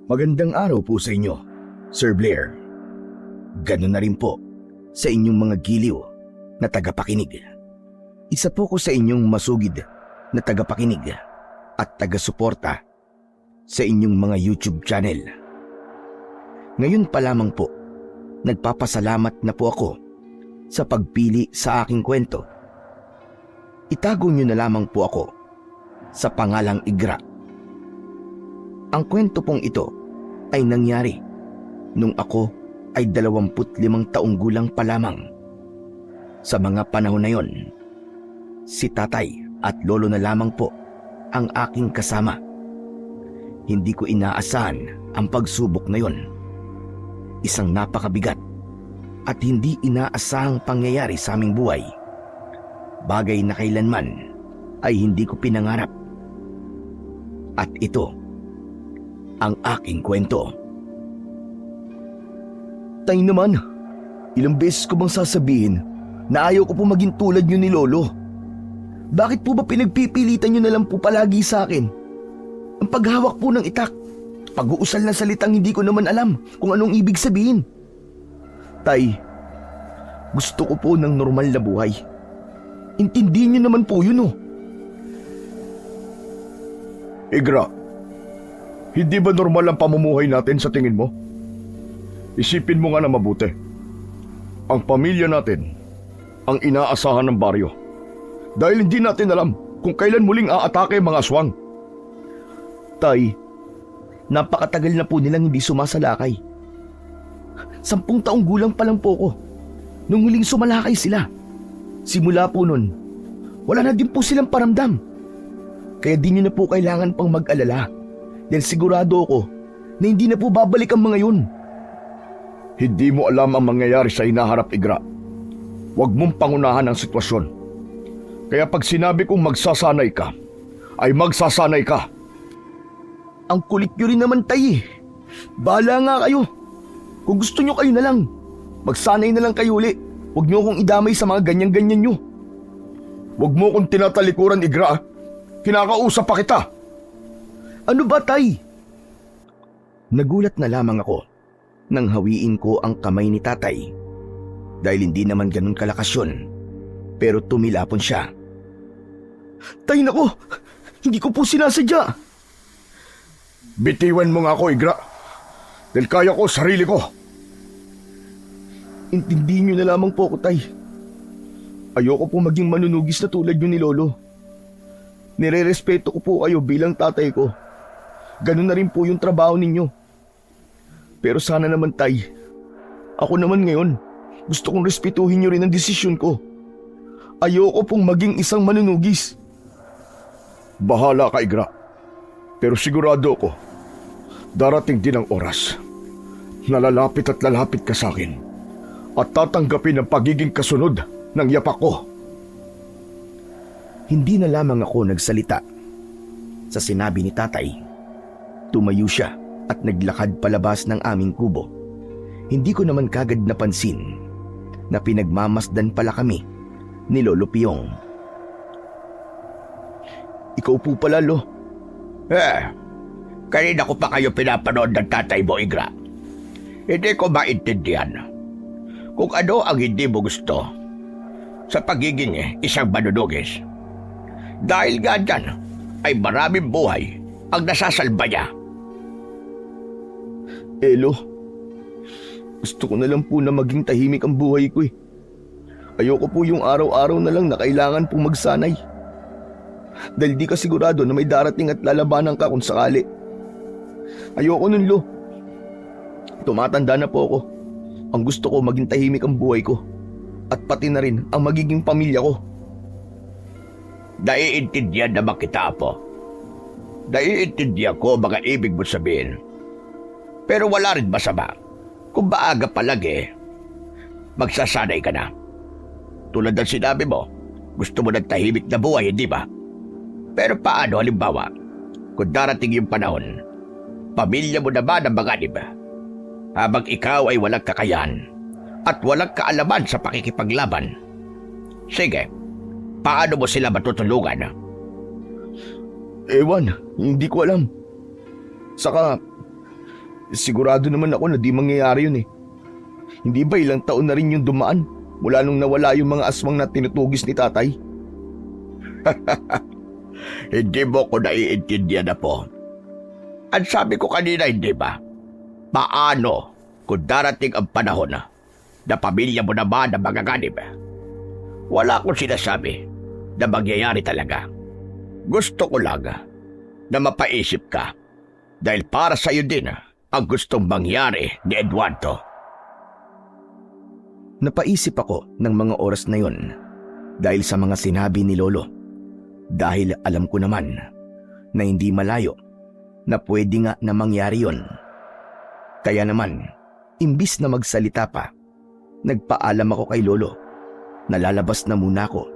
Magandang araw po sa inyo, Sir Blair. Ganun na rin po sa inyong mga giliw na tagapakinig. Isa po ko sa inyong masugid na tagapakinig at taga-suporta sa inyong mga YouTube channel. Ngayon pa lamang po, nagpapasalamat na po ako sa pagpili sa aking kwento. Itago niyo na lamang po ako sa pangalang Igra. Ang kwento pong ito ay nangyari nung ako ay 25 taong gulang pa lamang. Sa mga panahon na yon, si tatay at lolo na lamang po ang aking kasama. Hindi ko inaasahan ang pagsubok na yon. Isang napakabigat at hindi inaasahang pangyayari sa aming buhay. Bagay na kailanman ay hindi ko pinangarap. At ito ang aking kwento. Tay naman, ilang beses ko bang sasabihin na ayaw ko po maging tulad nyo ni Lolo? Bakit po ba pinagpipilitan nyo na lang po palagi sa akin? Ang paghawak po ng itak, pag-uusal na salitang hindi ko naman alam kung anong ibig sabihin. Tay, gusto ko po ng normal na buhay. Intindihin nyo naman po yun, oh. Igra, hindi ba normal ang pamumuhay natin sa tingin mo? Isipin mo nga na mabuti. Ang pamilya natin, ang inaasahan ng baryo. Dahil hindi natin alam kung kailan muling aatake mga aswang. Tay, napakatagal na po nilang hindi sumasalakay. 10 taong gulang pa lang po ko nung huling sumalakay sila. Simula po nun, wala na din po silang paramdam. Kaya di nyo na po kailangan pang mag-alala. Dahil sigurado ako na hindi na po babalik ang mga yun. Hindi mo alam ang mangyayari sa hinaharap, Igra. Huwag mong pangunahan ang sitwasyon. Kaya pag sinabi kong magsasanay ka, ay magsasanay ka. Ang kulit nyo rin naman, tay. Bahala nga kayo. Kung gusto nyo kayo na lang. Magsanay na lang kayo uli. Huwag nyo akong idamay sa mga ganyan-ganyan nyo. Huwag mo akong tinatalikuran, Igra. Kinakausap pa kita. Ano ba, tay? Nagulat na lamang ako nang hawiin ko ang kamay ni tatay. Dahil hindi naman ganun kalakas yun. Pero tumilapon siya. Tay, nako! Hindi ko po sinasadya. Bitiwan mo nga ako, Igra. Dahil kaya ko sarili ko. Intindihin nyo na lamang po ako, tay. Ayoko po maging manunugis na tulad nyo ni Lolo. Nire-respeto ko po kayo bilang tatay ko. Ganun na rin po yung trabaho ninyo. Pero sana naman, tay, ako naman ngayon, gusto kong respetuhin nyo rin ang desisyon ko. Ayoko pong maging isang manunugis. Bahala ka, Igra. Pero sigurado ko, darating din ang oras na lalapit at lalapit ka sa akin at tatanggapin ang pagiging kasunod ng yapak ko. Hindi na lamang ako nagsalita. Sa sinabi ni tatay, tumayo siya at naglakad palabas ng aming kubo. Hindi ko naman kagad napansin na pinagmamasdan pala kami ni Lolo Piyong. Ikaw po pala, Lo. Kanina ko pa kayo pinapanood ng tatay mo, Igra. Hindi ko maintindihan kung ano ang hindi mo gusto sa pagiging isang manunugis. Dahil nga dyan ay maraming buhay ang nasasalba niya. Lo, gusto ko na lang po na maging tahimik ang buhay ko eh. Ayoko po yung araw-araw na lang na kailangan pong magsanay. Dahil di ka sigurado na may darating at lalabanan ka kung sakali. Ayoko nun, Lo. Tumatanda na po ako. Ang gusto ko maging tahimik ang buhay ko. At pati na rin ang magiging pamilya ko. Naiintindihan naman kita, Apo. Naiintindihan ko mga ibig mo sabihin. Pero wala rin masama kung maaga pa lang magsasanay ka na. Tulad ng sinabi mo, gusto mo ng tahimik na buhay, hindi ba? Pero paano halimbawa, kung darating yung panahon, pamilya mo naman ang manganib, habang ikaw ay walang kakayahan at walang kaalaman sa pakikipaglaban? Sige, paano mo sila matutulungan? Ewan, hindi ko alam. Saka, Sigurado naman ako na di mangyayari yun eh. Hindi ba ilang taon na rin yung dumaan mula nung nawala yung mga aswang na tinutugis ni tatay? Hindi mo ko naiintindihan na po. Ang sabi ko kanina, hindi ba? Paano kung darating ang panahon na pamilya mo naman ang magaganib? Wala akong sinasabi na mangyayari talaga. Gusto ko lang na mapaisip ka dahil para sa iyo din ang gustong mangyari ni Eduardo. Napaisip ako ng mga oras na yon dahil sa mga sinabi ni Lolo. Dahil alam ko naman na hindi malayo na pwede nga na mangyari yon. Kaya naman, imbis na magsalita pa, nagpaalam ako kay Lolo na lalabas na muna ako.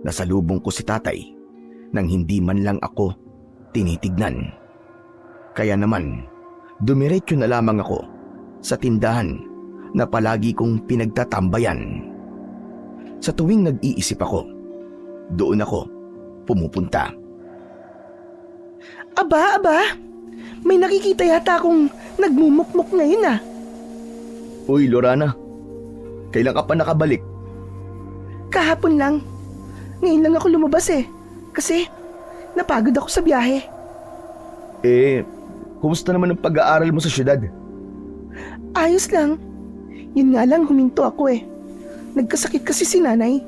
Nasalubong ko si tatay nang hindi man lang ako tinitignan. Kaya naman, dumiretso na lamang ako sa tindahan na palagi kong pinagtatambayan. Sa tuwing nag-iisip ako, doon ako pumupunta. Aba, may nakikita yata akong nagmumukmuk ngayon ah. Uy, Lorana, kailan ka pa nakabalik? Kahapon lang. Ngayon lang ako lumabas eh. Kasi napagod ako sa biyahe. Kumusta naman ang pag-aaral mo sa syudad? Ayos lang. Yun nga lang huminto ako eh. Nagkasakit kasi si nanay.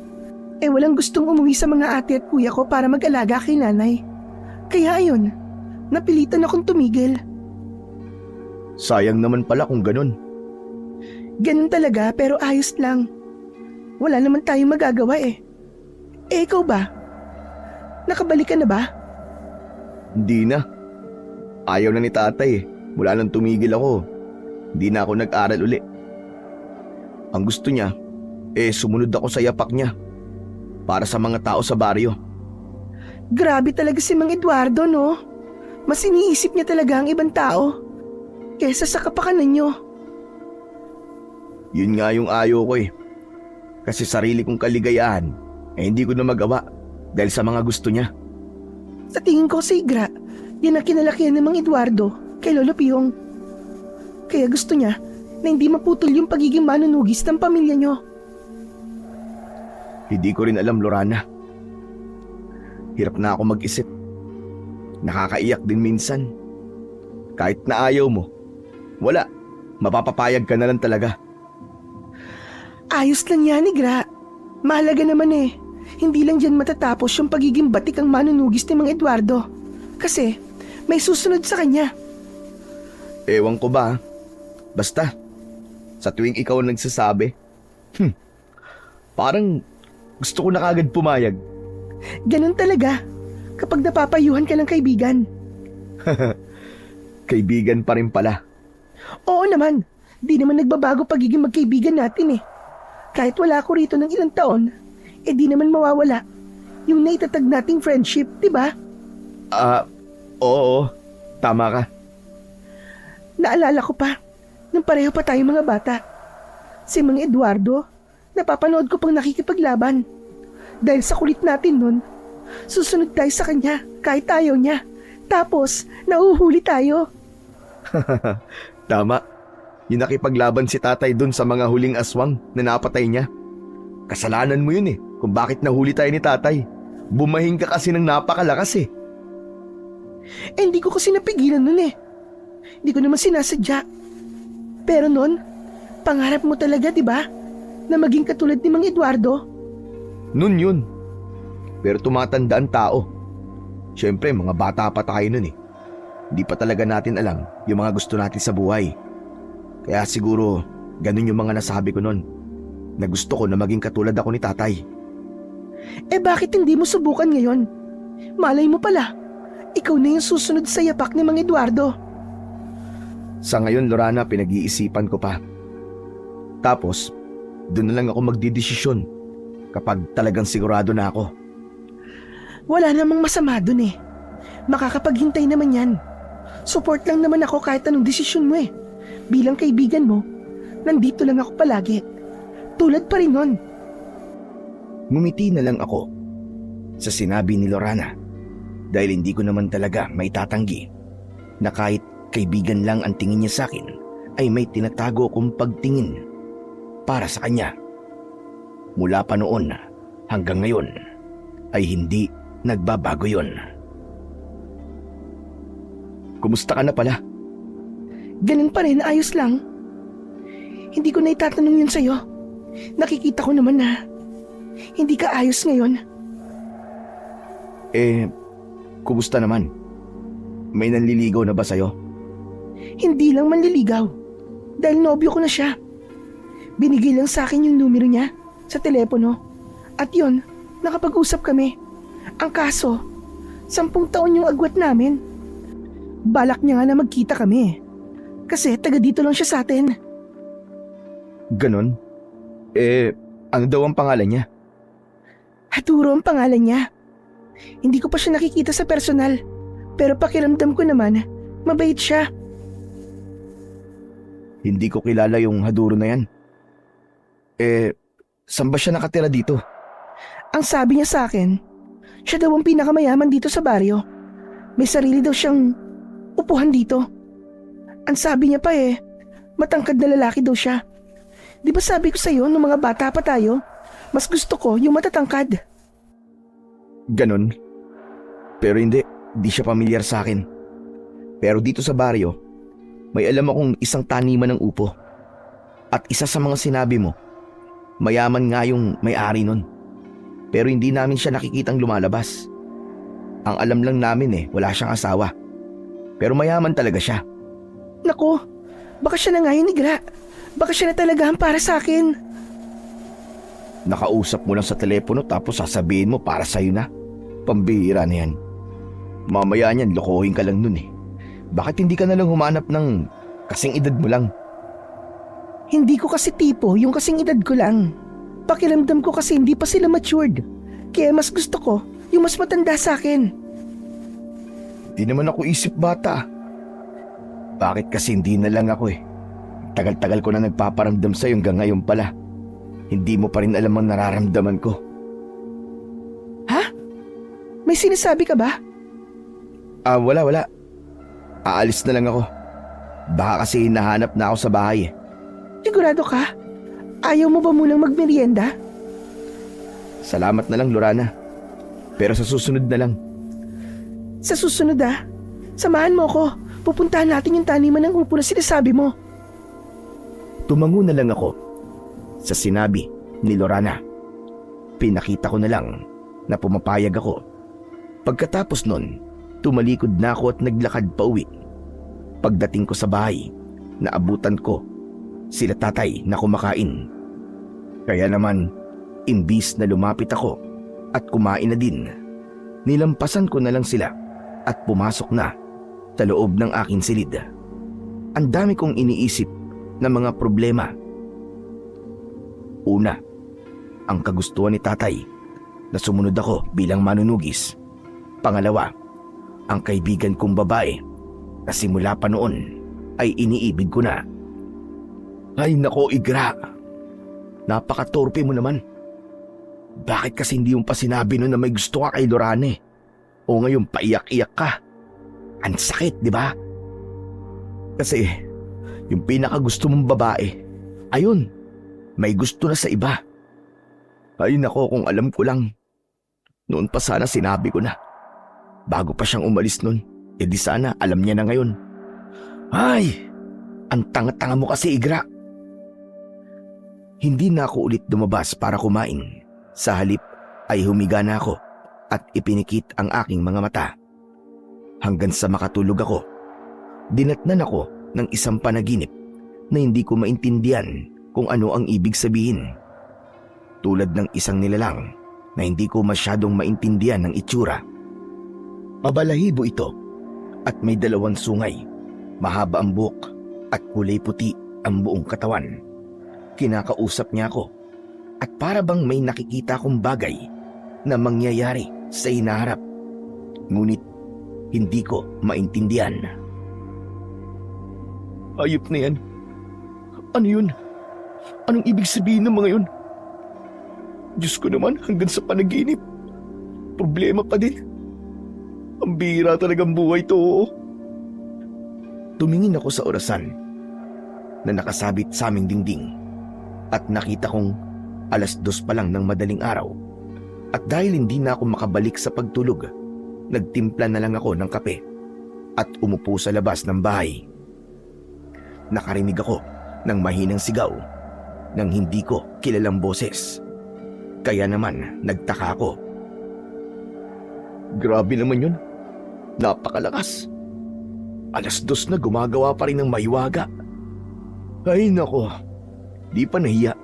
Walang gustong umuwi sa mga ate at kuya ko para mag-alaga kay nanay. Kaya ayun, napilitan akong tumigil. Sayang naman pala kung ganun. Ganun talaga pero ayos lang. Wala naman tayong magagawa eh. Ikaw ba? Nakabalik ka na ba? Hindi na. Ayaw na ni tatay eh. Mula nang tumigil ako, hindi na ako nag-aral uli. Ang gusto niya, sumunod ako sa yapak niya para sa mga tao sa baryo. Grabe talaga si Mang Eduardo, no? Mas iniisip niya talaga ang ibang tao kesa sa kapakanan niyo. Yun nga yung ayaw ko eh. Kasi sarili kong kaligayahan hindi ko na magawa dahil sa mga gusto niya. Sa tingin ko si Igra, yan ang kinalakihan ng Mang Eduardo kay Lolo Piyong. Kaya gusto niya na hindi maputol yung pagiging manunugis ng pamilya niyo. Hindi ko rin alam, Lorana. Hirap na ako mag-isip. Nakakaiyak din minsan. Kahit na ayaw mo, wala. Mapapapayag ka na lang talaga. Ayos lang yan, Igra. Mahalaga naman eh. Hindi lang dyan matatapos yung pagiging batik ang manunugis ni Mang Eduardo. Kasi may susunod sa kanya. Ewan ko ba? Basta, sa tuwing ikaw ang nagsasabi, parang gusto ko na kagad pumayag. Ganun talaga. Kapag napapayuhan ka ng kaibigan. Kaibigan pa rin pala. Oo naman. Di naman nagbabago pagiging magkaibigan natin eh. Kahit wala ako rito ng ilang taon, di naman mawawala yung naitatag nating friendship, di ba? Oo. Tama ka. Naalala ko pa, nung pareho pa tayong mga bata. Si Mang Eduardo, napapanood ko pang nakikipaglaban. Dahil sa kulit natin nun, susunod tayo sa kanya kahit ayaw niya. Tapos, nauhuli tayo. Tama. Yung nakipaglaban si tatay dun sa mga huling aswang na napatay niya. Kasalanan mo yun eh, kung bakit nahuli tayo ni tatay. Bumahing ka kasi ng napakalakas eh. Hindi ko kasi napigilan nun eh. Hindi ko naman sinasadya. Pero nun, pangarap mo talaga, di ba? Na maging katulad ni Mang Eduardo. Nun yun. Pero tumatanda ang tao. Siyempre, mga bata pa tayo nun eh. Hindi pa talaga natin alam yung mga gusto natin sa buhay. Kaya siguro, ganun yung mga nasabi ko nun. Na gusto ko na maging katulad ako ni tatay. Bakit hindi mo subukan ngayon? Malay mo pala, ikaw na yung susunod sa yapak ni Mang Eduardo. Sa ngayon, Lorana, pinag-iisipan ko pa. Tapos, doon na lang ako magdidesisyon kapag talagang sigurado na ako. Wala namang masama dun eh. Makakapaghintay naman yan. Support lang naman ako kahit anong desisyon mo eh. Bilang kaibigan mo, nandito lang ako palagi. Tulad pa rin nun. Ngumiti na lang ako sa sinabi ni Lorana dahil hindi ko naman talaga may tatanggi na kahit kaibigan lang ang tingin niya sa akin, ay may tinatago kong pagtingin para sa kanya. Mula pa noon hanggang ngayon ay hindi nagbabago yon. Kumusta ka na pala? Ganun pa rin, ayos lang. Hindi ko na itatanong yun sa'yo. Nakikita ko naman na hindi ka ayos ngayon. Kumusta naman? May nanliligaw na ba sa'yo? Hindi lang manliligaw. Dahil nobyo ko na siya. Binigay lang sa akin yung numero niya sa telepono. At yun, nakapag-usap kami. Ang kaso, 10 taon yung agwat namin. Balak niya nga na magkita kami. Kasi taga dito lang siya sa atin. Ganon? Ano daw ang pangalan niya? Haturo ang pangalan niya. Hindi ko pa siya nakikita sa personal. Pero pakiramdam ko naman, mabait siya. Hindi ko kilala yung Haduro na yan. Saan ba siya nakatira dito? Ang sabi niya sa akin, siya daw ang pinakamayaman dito sa baryo. May sarili daw siyang upuhan dito. Ang sabi niya pa matangkad na lalaki daw siya. Di ba sabi ko sa'yo nung mga bata pa tayo, mas gusto ko yung matatangkad. Ganon? Pero hindi siya pamilyar sa akin. Pero dito sa baryo, may alam akong isang taniman ng upo. At isa sa mga sinabi mo, mayaman nga yung may-ari nun. Pero hindi namin siya nakikitang lumalabas. Ang alam lang namin wala siyang asawa. Pero mayaman talaga siya. Naku, baka siya na nga yun, Igra. Baka siya na talaga ang para sa akin. Nakausap mo lang sa telepono tapos sasabihin mo para sa'yo na. Pambihira na yan. Mamaya niyan, lokohin ka lang nun Bakit hindi ka na lang humanap ng kasing edad mo lang? Hindi ko kasi tipo yung kasing edad ko lang. Pakiramdam ko kasi hindi pa sila matured. Kaya mas gusto ko yung mas matanda sa akin. Di naman ako isip bata. Bakit kasi hindi na lang ako Tagal-tagal ko na nagpaparamdam sa'yo hanggang ngayon pala. Hindi mo pa rin alam ang nararamdaman ko. Ha? May sinasabi ka ba? Wala. Aalis na lang ako. Baka kasi hinahanap na ako sa bahay Sigurado ka? Ayaw mo ba munang magmerienda? Salamat na lang, Lorana. Pero sa susunod na lang. Sa susunod samahan mo ko. Pupuntahan natin yung taniman ng upo na sinasabi mo. Tumango na lang ako sa sinabi ni Lorana. Pinakita ko na lang na pumapayag ako. Pagkatapos nun, tumalikod na ako at naglakad pa uwi. Pagdating ko sa bahay, naabutan ko sila tatay na kumakain. Kaya naman, imbis na lumapit ako at kumain na din, nilampasan ko na lang sila at pumasok na sa loob ng aking silid. Ang dami kong iniisip na mga problema. Una, ang kagustuhan ni tatay na sumunod ako bilang manunugis. Pangalawa, ang kaibigan kong babae na simula pa noon ay iniibig ko na. Ay nako, Igra, napakatorpe mo naman. Bakit kasi hindi yung pa sinabi nun na may gusto ka kay Lorane? O ngayon paiyak-iyak ka? Ang sakit, di ba? Kasi yung pinakagusto mong babae, ayun, may gusto na sa iba. Ay nako, kung alam ko lang. Noon pa sana sinabi ko na. Bago pa siyang umalis nun, di sana alam niya na ngayon. Ay, ang tanga-tanga mo kasi, Igra. Hindi na ako ulit lumabas para kumain. Sa halip ay humiga na ako at ipinikit ang aking mga mata. Hanggang sa makatulog ako, dinatnan ako ng isang panaginip na hindi ko maintindihan kung ano ang ibig sabihin. Tulad ng isang nilalang na hindi ko masyadong maintindihan ng itsura. Mabalahibo ito at may 2 sungay, mahaba ang buhok at kulay puti ang buong katawan. Kinakausap niya ako at para bang may nakikita kong bagay na mangyayari sa hinaharap. Ngunit hindi ko maintindihan. Ayop na yan. Ano yun? Anong ibig sabihin ng mga yun? Diyos ko naman, hanggang sa panaginip. Problema pa din. Ang bihira talagang buhay to. Tumingin ako sa orasan na nakasabit sa aming dingding at nakita kong 2:00 pa lang ng madaling araw. At dahil hindi na ako makabalik sa pagtulog, nagtimpla na lang ako ng kape at umupo sa labas ng bahay. Nakarinig ako ng mahinang sigaw ng hindi ko kilalang boses. Kaya naman nagtaka ako. Grabe naman yun. Napakalakas. 2:00 na gumagawa pa rin ng mahiwaga. Ay nako, di pa nahiya.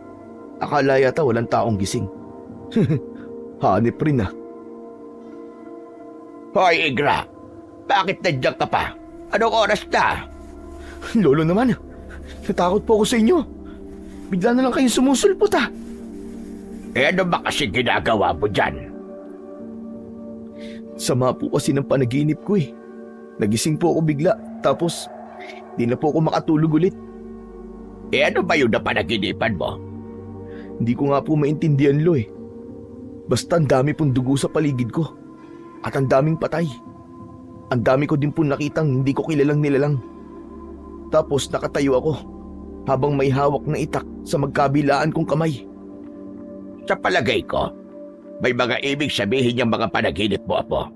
Akala yata walang taong gising. Hanip rin ah. Hoy, Igra! Bakit nandiyan ka pa? Anong oras na? Lolo naman, natakot po ako sa inyo. Bigla na lang kayong sumusulpot ah. Ano ba kasi ginagawa mo dyan? Sama po kasi ng panaginip ko eh. Nagising po ako bigla, tapos di na po ako makatulog ulit. Ano ba yun na panaginipan mo? Hindi ko nga po maintindihan, Lo eh. Basta ang dami pong dugo sa paligid ko. At ang daming patay. Ang dami ko din po nakitang hindi ko kilalang nilalang. Tapos nakatayo ako habang may hawak na itak sa magkabilaan kong kamay. Sa palagay ko, may mga ibig sabihin yung mga panaginip mo, Apo.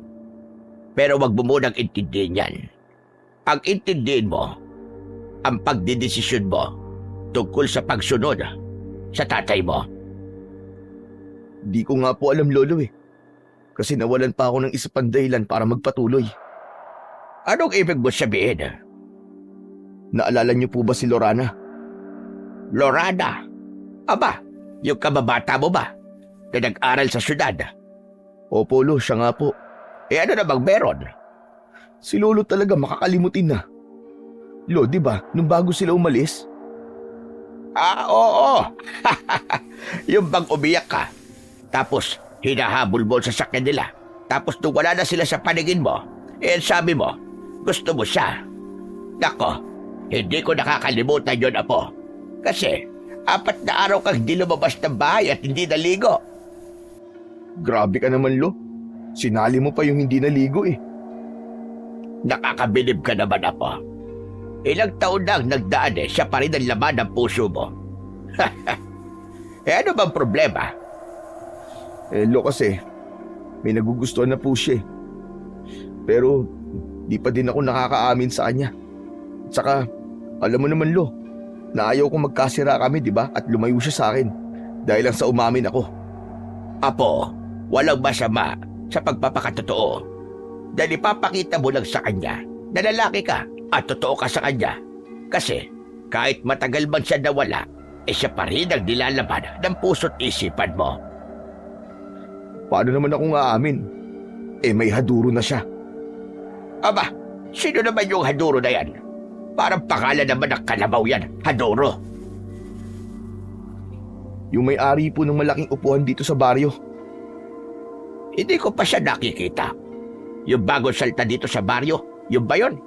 Pero wag mo munang intindihin yan. Ang intindihin mo, ang pagdidesisyon mo tungkol sa pagsunod sa tatay mo. Di ko nga po alam, Lolo eh. Kasi nawalan pa ako ng isa pang dahilan para magpatuloy. Anong ibig mo sabihin? Naalala niyo po ba si Lorana? Lorana? Aba, yung kababata mo ba na nag-aral sa syudad? Opo, Lo, siya nga po. Ano na bang meron? Si Lolo talaga makakalimutin na. Lo, di ba, nung bago sila umalis? Oo. Yung bang umiyak ka, tapos hinahabol mo sa sakyan nila, tapos nung wala na sila sa paningin mo, sabi mo, gusto mo siya. Nako, hindi ko nakakalimutan yun, Apo. Kasi 4 na araw kang hindi lumabas ng bahay at hindi naligo. Grabe ka naman, Lo. Sinali mo pa yung hindi naligo eh. Nakakabilib ka naman, Apo. Ilang taon na ang nagdaan siya pa rin ang laman ng puso mo. Ano bang problema? Lo kasi, may nagugustuhan na po siya eh. Pero, di pa din ako nakakaamin sa kanya. Tsaka, alam mo naman, Lo, na ayaw kong magkasira kami, di ba? At lumayo siya sa akin. Dahil lang sa umamin ako. Apo, walang masama sa pagpapakatotoo. Dahil ipapakita mo lang sa kanya na lalaki ka at totoo ka sa kanya. Kasi kahit matagal man siya nawala, siya pa rin ang nilalaman ng puso't isipan mo. Paano naman akong aamin? May haduro na siya. Aba, sino naman yung haduro na yan? Parang pangalan naman ng kalabaw yan, haduro. Yung may-ari po ng malaking upuan dito sa baryo. Hindi ko pa siya nakikita. Yung bagong salta dito sa baryo, yung ba yun?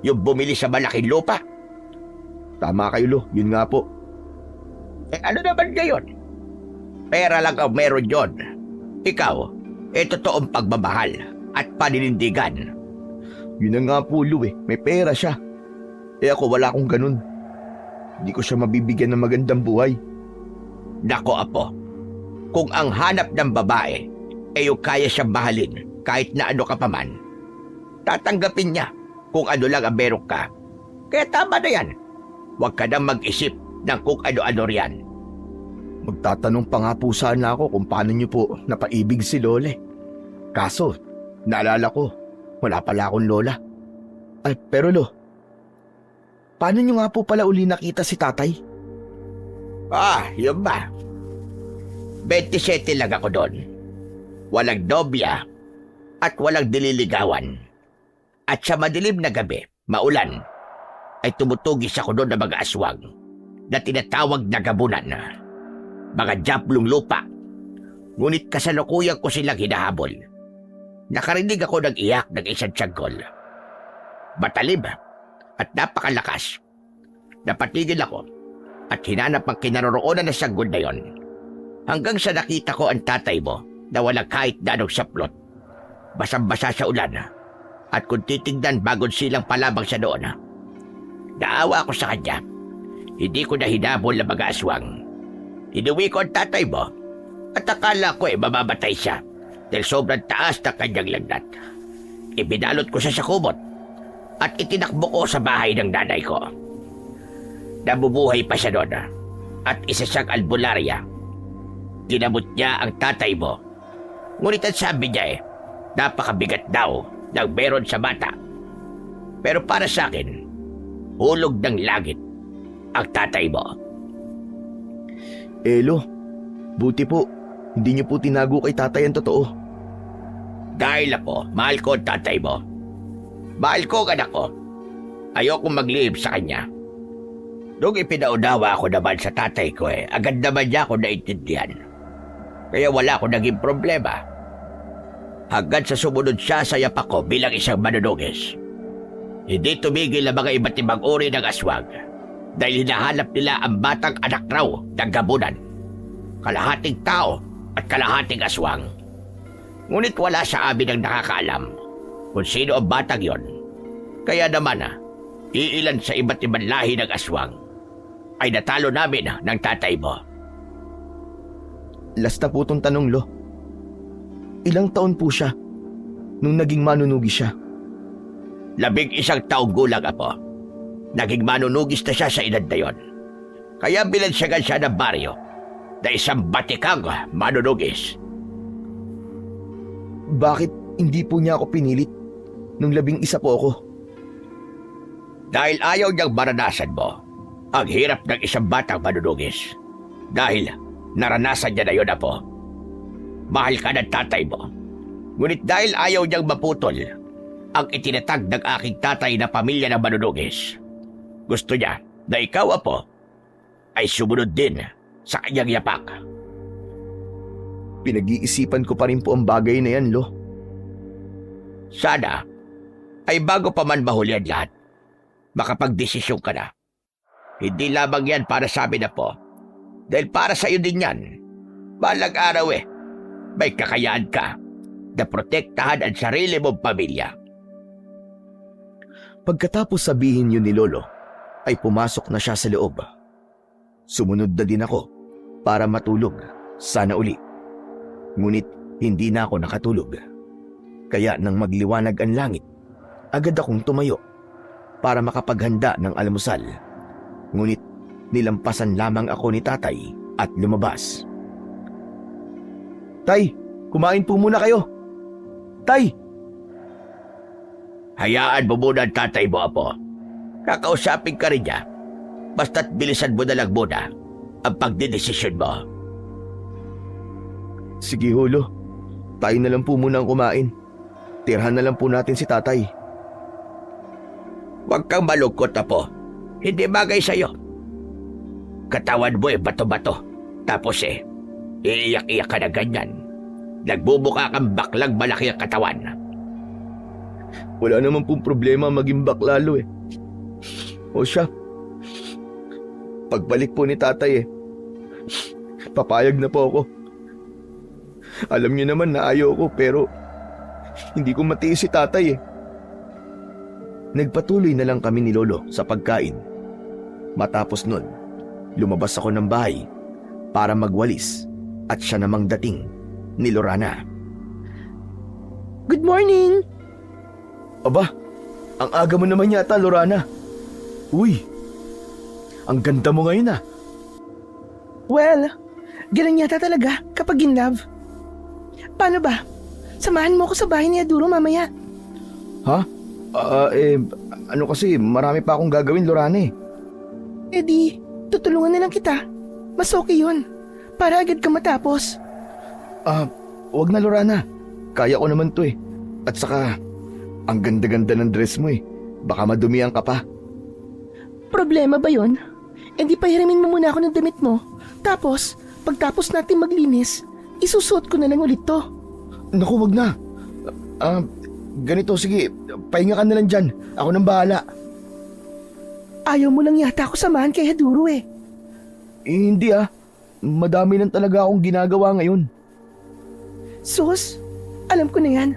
Yung bumili sa malaking lupa? Tama kayo, Lo. Yun nga po. Ano naman ngayon? Pera lang ang meron yon. Ikaw, totoong pagmamahal at paninindigan. Yun na nga po, Lo eh. May pera siya. Ako wala akong ganun. Hindi ko siya mabibigyan ng magandang buhay. Nako, Apo. Kung ang hanap ng babae yung kaya siyang mahalin kahit na ano ka pa man, tatanggapin niya kung ano lang ang meron ka. Kaya tama na yan. Huwag ka nang mag-isip ng kung ano-ano riyan. Magtatanong pa nga po sana ako kung paano niyo po napaibig si Lole. Kaso, naalala ko, wala pala akong lola. Pero Lo, paano niyo nga po pala uli nakita si tatay? Yun ba? 27 lang ako doon. Walang nobya at walang dililigawan. At sa madilim na gabi, maulan, ay tumutugis ako doon ng mga aswang na tinatawag na gabunan. Mga jablong lupa. Ngunit kasalukuyan ko silang hinahabol. Nakarinig ako ng iyak ng isang tiyaggol. Matalim at napakalakas. Napatigil ako at hinanap ang kinaroroonan ng sanggol na yon. Hanggang sa nakita ko ang tatay mo na walang kahit na anong saplot. Basang-basa sa ulan. At kung titignan bagong silang palabang siya doon, Naawa ko sa kanya. Hindi ko na hinabol na mga aswang. Inuwi ko ang tatay mo at akala ko mamamatay siya dahil sobrang taas na kanyang lagnat. Ibinalot ko siya sa kumot at itinakbo ko sa bahay ng nanay ko. Nabubuhay pa siya doon at isa siyang albularya. Ginamot niya ang tatay mo. Ngunit ang sabi niya napakabigat daw ng meron sa bata. Pero para sa akin, hulog ng langit ang tatay mo. Elo, buti po, hindi niyo po tinago kay tatay ang totoo. Dahil ako, mahal ko ang tatay mo. Mahal ko ang anak ko. Ayokong maglihim sa kanya. Nung ipinaunawa ako naman sa tatay ko agad naman niya ako naintindihan. Kaya wala akong naging problema. Hanggang sa sumunod siya sa yapak ko bilang isang manunugis. Hindi tumigil ang mga iba't ibang uri ng aswang dahil hinahanap nila ang batang anak raw ng gabunan. Kalahating tao at kalahating aswang. Ngunit wala sa amin ang nakakaalam kung sino ang batang yon. Kaya naman iilan sa iba't ibang lahi ng aswang ay natalo namin ng tatay mo. Last na po tong tanong, Lo. Ilang taon po siya nung naging manunugi siya? 11 taong gulang apo. Naging manunugis na siya sa edad na yon. Kaya bilansagan siya ng baryo na isang batikang manunugis. Bakit hindi po niya ako pinilit nung 11 po ako? Dahil ayaw niyang maranasan mo ang hirap ng isang batang manunugis. Dahil naranasan niya na yun apo. Mahal ka ng tatay mo. Ngunit dahil ayaw niyang maputol ang itinatag ng aking tatay na pamilya ng manunugis, gusto niya na ikaw apo ay sumunod din sa kanyang yapak. Pinag-iisipan ko pa rin po ang bagay na yan, Lo. Sana ay bago pa man mahuli ang lahat, makapagdesisyon ka na. Hindi lamang yan para sa amin na po. Dahil para sa iyo din yan. Balang araw may kakayahan ka na protektahan ang sarili mong pamilya. Pagkatapos sabihin yun ni Lolo, ay pumasok na siya sa loob. Sumunod na din ako para matulog, sana uli. Ngunit hindi na ako nakatulog. Kaya nang magliwanag ang langit, agad akong tumayo para makapaghanda ng almusal. Ngunit nilampasan lamang ako ni tatay at lumabas. Tay, kumain po muna kayo. Tay! Hayaan mo muna ang tatay mo, apo. Kakausapin ka rin niya. Basta't bilisan mo na lang muna ang pagdidesisyon mo. Sige, Holo. Tayo na lang po muna ang kumain. Tirhan na lang po natin si tatay. Huwag kang malungkot, apo. Hindi bagay sa'yo. Katawan mo bato-bato. Tapos iiyak-iyak ka na ganyan. Nagbubuka kang baklang malaki ang katawan. Wala naman pong problema maging baklalo O siya, pagbalik po ni tatay papayag na po ako. Alam niyo naman na ayaw ko pero hindi ko matiis si tatay Nagpatuloy na lang kami ni Lolo sa pagkain. Matapos nun, lumabas ako ng bahay para magwalis at siya namang dating ni Lorana. Good morning! Aba, ang aga mo naman yata, Lorana. Uy, ang ganda mo ngayon Well, ganun yata talaga kapag in love. Paano ba? Samahan mo ako sa bahay ni Aduro mamaya. Ha? Ano kasi, marami pa akong gagawin, Lorana Eh di, tutulungan na lang kita. Mas okay yun. Para agad ka matapos. Wag na, Lorana. Kaya ko naman to At saka, ang ganda-ganda ng dress mo Baka madumihan ka pa. Problema ba yun? Eh di pahiramin mo muna ako ng damit mo. Tapos, pagtapos natin maglinis, isusuot ko na lang ulit to. Naku, wag na. Ganito, sige. Pahinga ka na lang dyan. Ako nang bahala. Ayaw mo lang yata ako samahan kay Aduro Hindi Madami lang talaga akong ginagawa ngayon. Sus, alam ko na yan.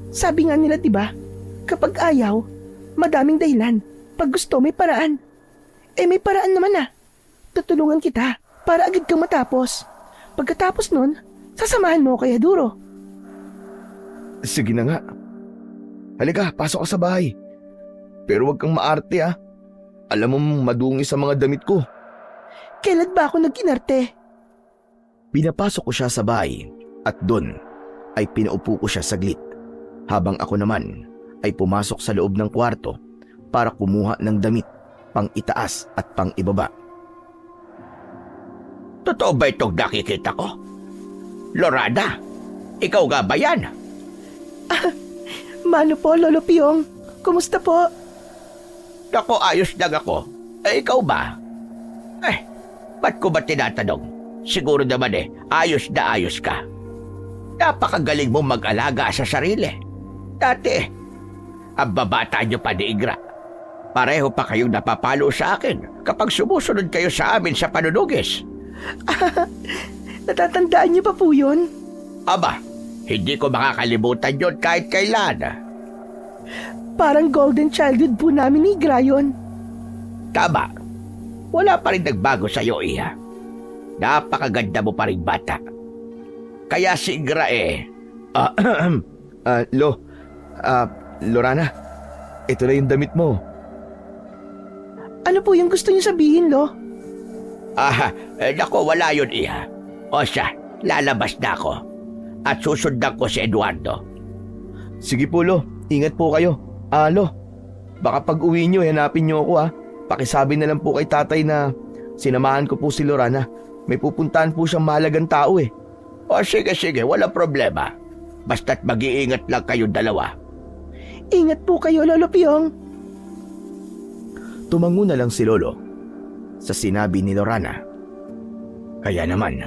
Sabi nga nila diba, kapag ayaw, madaming dahilan. Pag gusto, may paraan. May paraan naman ah. Tutulungan kita para agad kang matapos. Pagkatapos nun, sasamahan mo kay Haduro. Sige na nga. Halika, pasok ka sa bahay. Pero wag kang maarte ah. Alam mo madungi sa mga damit ko. Kailan ba ako nag-inarte? Pinapasok ko siya sa bahay at doon ay pinaupo ko siya saglit. Habang ako naman ay pumasok sa loob ng kwarto para kumuha ng damit pang itaas at pang ibaba. Totoo ba itong nakikita ko? Lorana, ikaw nga ba yan? Mano po, Lolo Piong. Kumusta po? Naku, ayos lang ako. Ikaw ba? Ba't ko ba tinatanong? Siguro naman ayos na ayos ka. Napakagaling mo mag-alaga sa sarili. Dati, ang babata niyo pa ni Igra. Pareho pa kayong napapalo sa akin kapag sumusunod kayo sa amin sa panunugis. Natatandaan niyo pa po yun? Aba, hindi ko makakalimutan yon kahit kailan. Parang golden childhood po namin ni Grayon. Tama. Wala pa rin nagbago sa'yo, Iha. Napakaganda mo pa rin bata. Kaya si Igra Lorana, ito na yung damit mo. Ano po yung gusto niyo sabihin, Lo? Naku, wala yun, Iha. O siya, lalabas na ako. At susundan ko si Eduardo. Sige po, Lo. Ingat po kayo. Lo, baka pag uwi nyo, hanapin nyo ako ha. Pakisabi na lang po kay tatay na sinamahan ko po si Lorana. May pupuntahan po siyang mahalagang tao eh. O sige, wala problema. Basta't mag-iingat lang kayong dalawa. Ingat po kayo, Lolo Piong. Tumango na lang si Lolo sa sinabi ni Lorana. Kaya naman,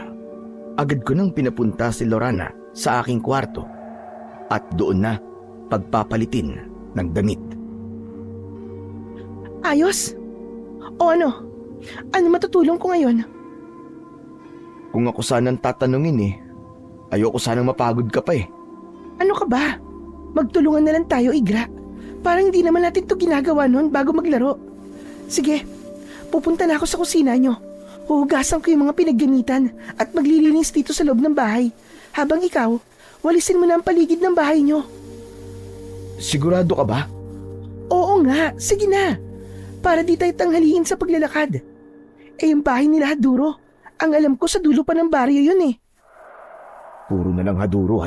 agad ko nang pinapunta si Lorana sa aking kwarto at doon na pagpapalitin ng damit. Ayos? O ano? Ano matutulong ko ngayon? Kung ako sanang tatanungin ayoko sanang mapagod ka pa eh. Ano ka ba? Magtulungan na lang tayo, Igra. Parang hindi naman natin to ginagawa noon bago maglaro. Sige, pupunta na ako sa kusina nyo. Huhugasan ko yung mga pinaggamitan at maglilinis dito sa loob ng bahay. Habang ikaw, walisin mo na ang paligid ng bahay nyo. Sigurado ka ba? Oo nga, sige na. Para di tayo tanghaliin sa paglalakad. Yung bahay nila Haduro. Ang alam ko sa dulo pa ng baryo yun eh. Puro na lang Haduro.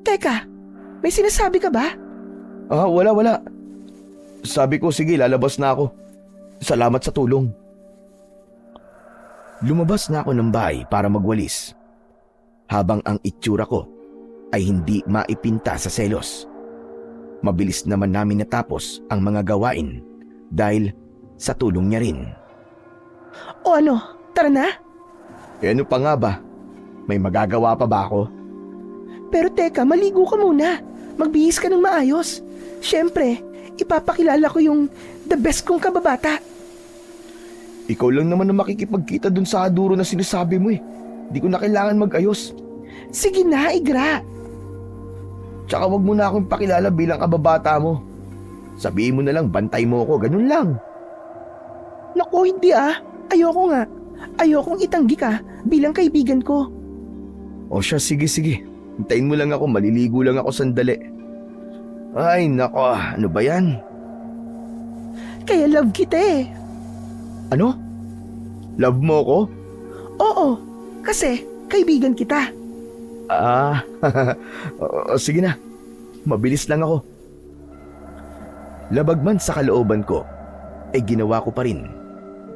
Teka, may sinasabi ka ba? Wala. Sabi ko, sige, lalabas na ako. Salamat sa tulong. Lumabas na ako ng bahay para magwalis. Habang ang itsura ko ay hindi maipinta sa selos. Mabilis naman namin natapos ang mga gawain dahil sa tulong niya rin. O ano, tara na? Ano pa nga ba? May magagawa pa ba ako? Pero teka, maligo ka muna. Magbihis ka ng maayos. Siyempre, ipapakilala ko yung the best kong kababata. Ikaw lang naman na makikipagkita dun sa Haduro na sinasabi mo eh. Di ko na kailangan mag-ayos. Sige na, Igra. Tsaka wag mo na akong pakilala bilang kababata mo. Sabihin mo na lang, bantay mo ako, ganun lang. Naku, hindi ah. Ayoko nga. Ayokong itanggi ka bilang kaibigan ko. O siya, sige. Hintayin mo lang ako, maliligo lang ako sandali. Ay, nako, ano ba yan? Kaya love kita eh. Ano? Love mo ko? Oo, kasi kaibigan kita. Sige na. Mabilis lang ako. Labag man sa kalooban ko, ay ginawa ko pa rin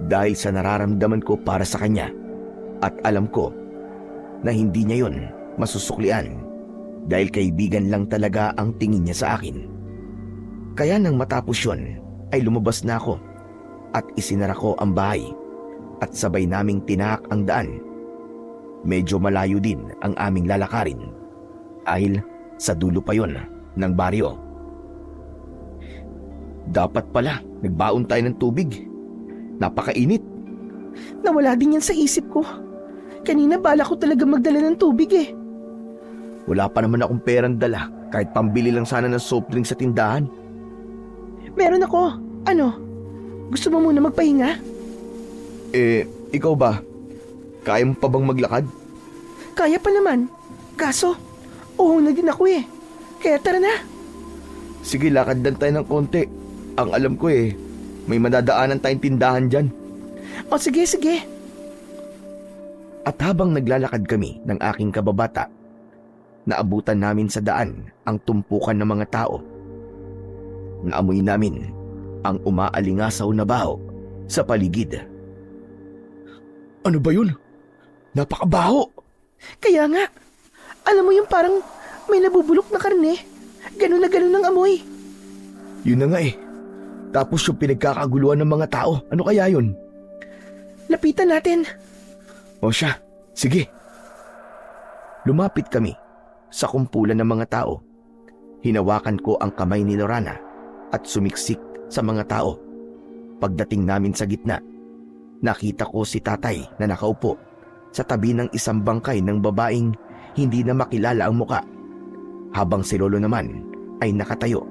dahil sa nararamdaman ko para sa kanya at alam ko na hindi niya yon masusuklian dahil kaibigan lang talaga ang tingin niya sa akin. Kaya nang matapos yon ay lumabas na ako at isinara ko ang bahay at sabay naming tinahak ang daan. Medyo malayo din ang aming lalakarin dahil sa dulo pa yon ng baryo. Dapat pala nagbaon tayo ng tubig. Napakainit. Nawala din yan sa isip ko. Kanina bala ko talaga magdala ng tubig eh. Wala pa naman akong perang dala kahit pambili lang sana ng soft drink sa tindahan. Meron ako. Ano? Gusto mo muna magpahinga? Ikaw ba? Kaya mo pa bang maglakad? Kaya pa naman. Kaso, na din ako eh. Kaya tara na. Sige, lakad lang tayo ng konti. Ang alam ko may madadaanan tayong tindahan dyan. O sige, sige. At habang naglalakad kami ng aking kababata, naabutan namin sa daan ang tumpukan ng mga tao. Naamoy namin ang umaalingasaw na baho sa paligid. Ano ba yun? Napakabaho! Kaya nga. Alam mo yung parang may nabubulok na karne. Ganun na ganun ang amoy. Yun na nga Tapos yung pinagkakaguluhan ng mga tao, ano kaya yun? Lapitan natin. O siya, sige. Lumapit kami sa kumpulan ng mga tao. Hinawakan ko ang kamay ni Lorana at sumiksik sa mga tao. Pagdating namin sa gitna, nakita ko si tatay na nakaupo sa tabi ng isang bangkay ng babaeng hindi na makilala ang muka, habang si lolo naman ay nakatayo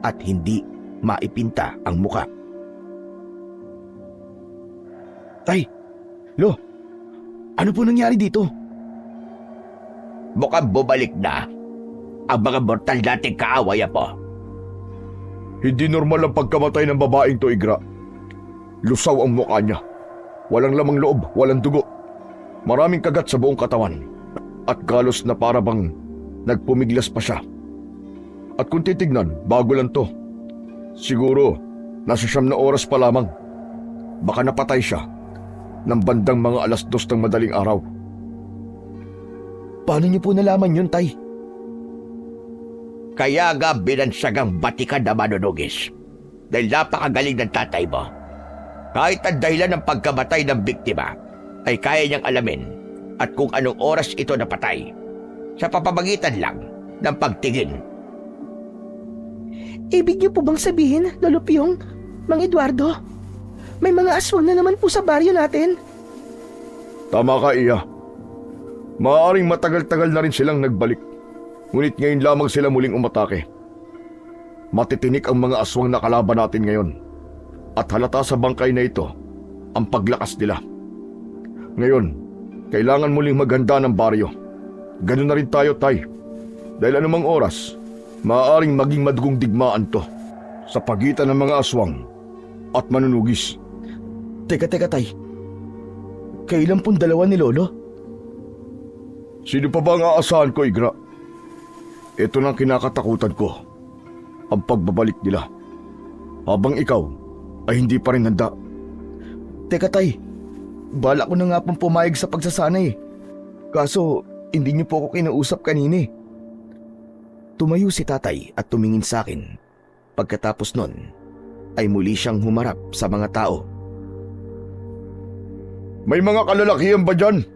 at hindi maipinta ang muka. Tay, Lo, ano po nangyari dito? Mukhang bumalik na ang mga mortal nating kaaway po. Hindi normal ang pagkamatay ng babaeng to, Igra. Lusaw ang mukha niya. Walang lamang loob, walang dugo. Maraming kagat sa buong katawan. At galos na para bang nagpumiglas pa siya. At kung titignan, bago lang to. Siguro, nasa 9 na oras pa lamang. Baka napatay siya ng bandang mga 2:00 ng madaling araw. Paano niyo po nalaman yun, Tay? Kaya nga binansagang batikan na manunugis. Dahil napakagaling ng tatay mo. Kahit ang dahilan ng pagkamatay ng biktima ay kaya niyang alamin at kung anong oras ito napatay sa papamagitan lang ng pagtingin. Ibig niyo po bang sabihin, Lolo Pyong, Mang Eduardo? May mga aswang na naman po sa baryo natin. Tama ka, Iya. Maaaring matagal-tagal na rin silang nagbalik. Ngunit ngayon lamang sila muling umatake. Matitinik ang mga aswang na kalaban natin ngayon. At halata sa bangkay na ito ang paglakas nila. Ngayon, kailangan muling maghanda ng baryo. Ganun na rin tayo, Tay. Dahil anumang oras, maaaring maging madugong digmaan to sa pagitan ng mga aswang at manunugis. Teka, Tay. Kailan pong dalawa ni Lolo? Sino pa ba ang aasahan ko, Igra? Ito na ang kinakatakutan ko. Ang pagbabalik nila. Habang ikaw ay hindi pa rin handa. Teka, Tay. Bala ko na nga pong pumayag sa pagsasanay. Kaso, hindi niyo po ako kinausap kanina. Tumayo si tatay at tumingin sa akin. Pagkatapos nun, ay muli siyang humarap sa mga tao. May mga kalalakihan ba dyan?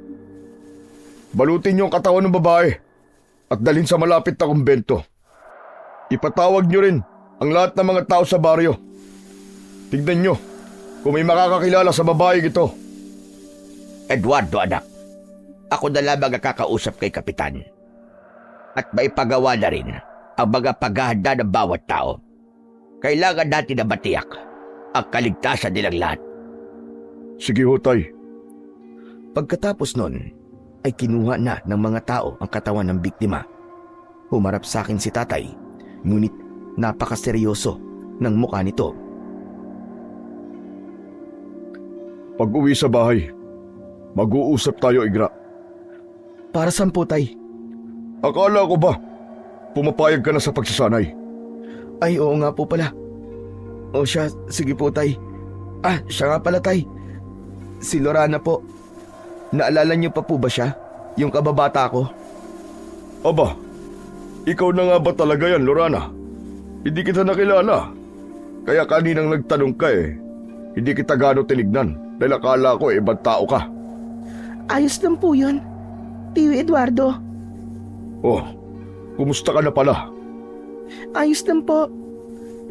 Balutin niyo ang katawan ng babae at dalhin sa malapit na kumbento. Ipatawag niyo rin ang lahat ng mga tao sa baryo. Tignan niyo kung may makakakilala sa babaeng ito. Eduardo, anak, ako na lamang ang kakausap kay Kapitan. At maipagawa na rin ang mga paghahanda ng bawat tao. Kailangan natin na matiyak ang kaligtasan nilang lahat. Sige ho, Tay. Pagkatapos nun, ay kinuha na ng mga tao ang katawan ng biktima. Humarap sa akin si tatay, ngunit napakaseryoso ng mukha nito. Pag-uwi sa bahay, mag-uusap tayo, Igra. Para saan po, Tay? Akala ko ba pumapayag ka na sa pagsasanay? Ay, oo nga po pala. O siya, sige po, Tay. Siya nga pala, Tay. Si Lorana po. Naalala niyo pa po ba siya? Yung kababata ko? Aba, ikaw na nga ba talaga yan, Lorana? Hindi kita nakilala. Kaya kaninang nagtanong ka hindi kita gano'ng tinignan dahil akala ko ibang tao ka. Ayos lang po yun, Tio Eduardo. Oh, kumusta ka na pala? Ayos lang po.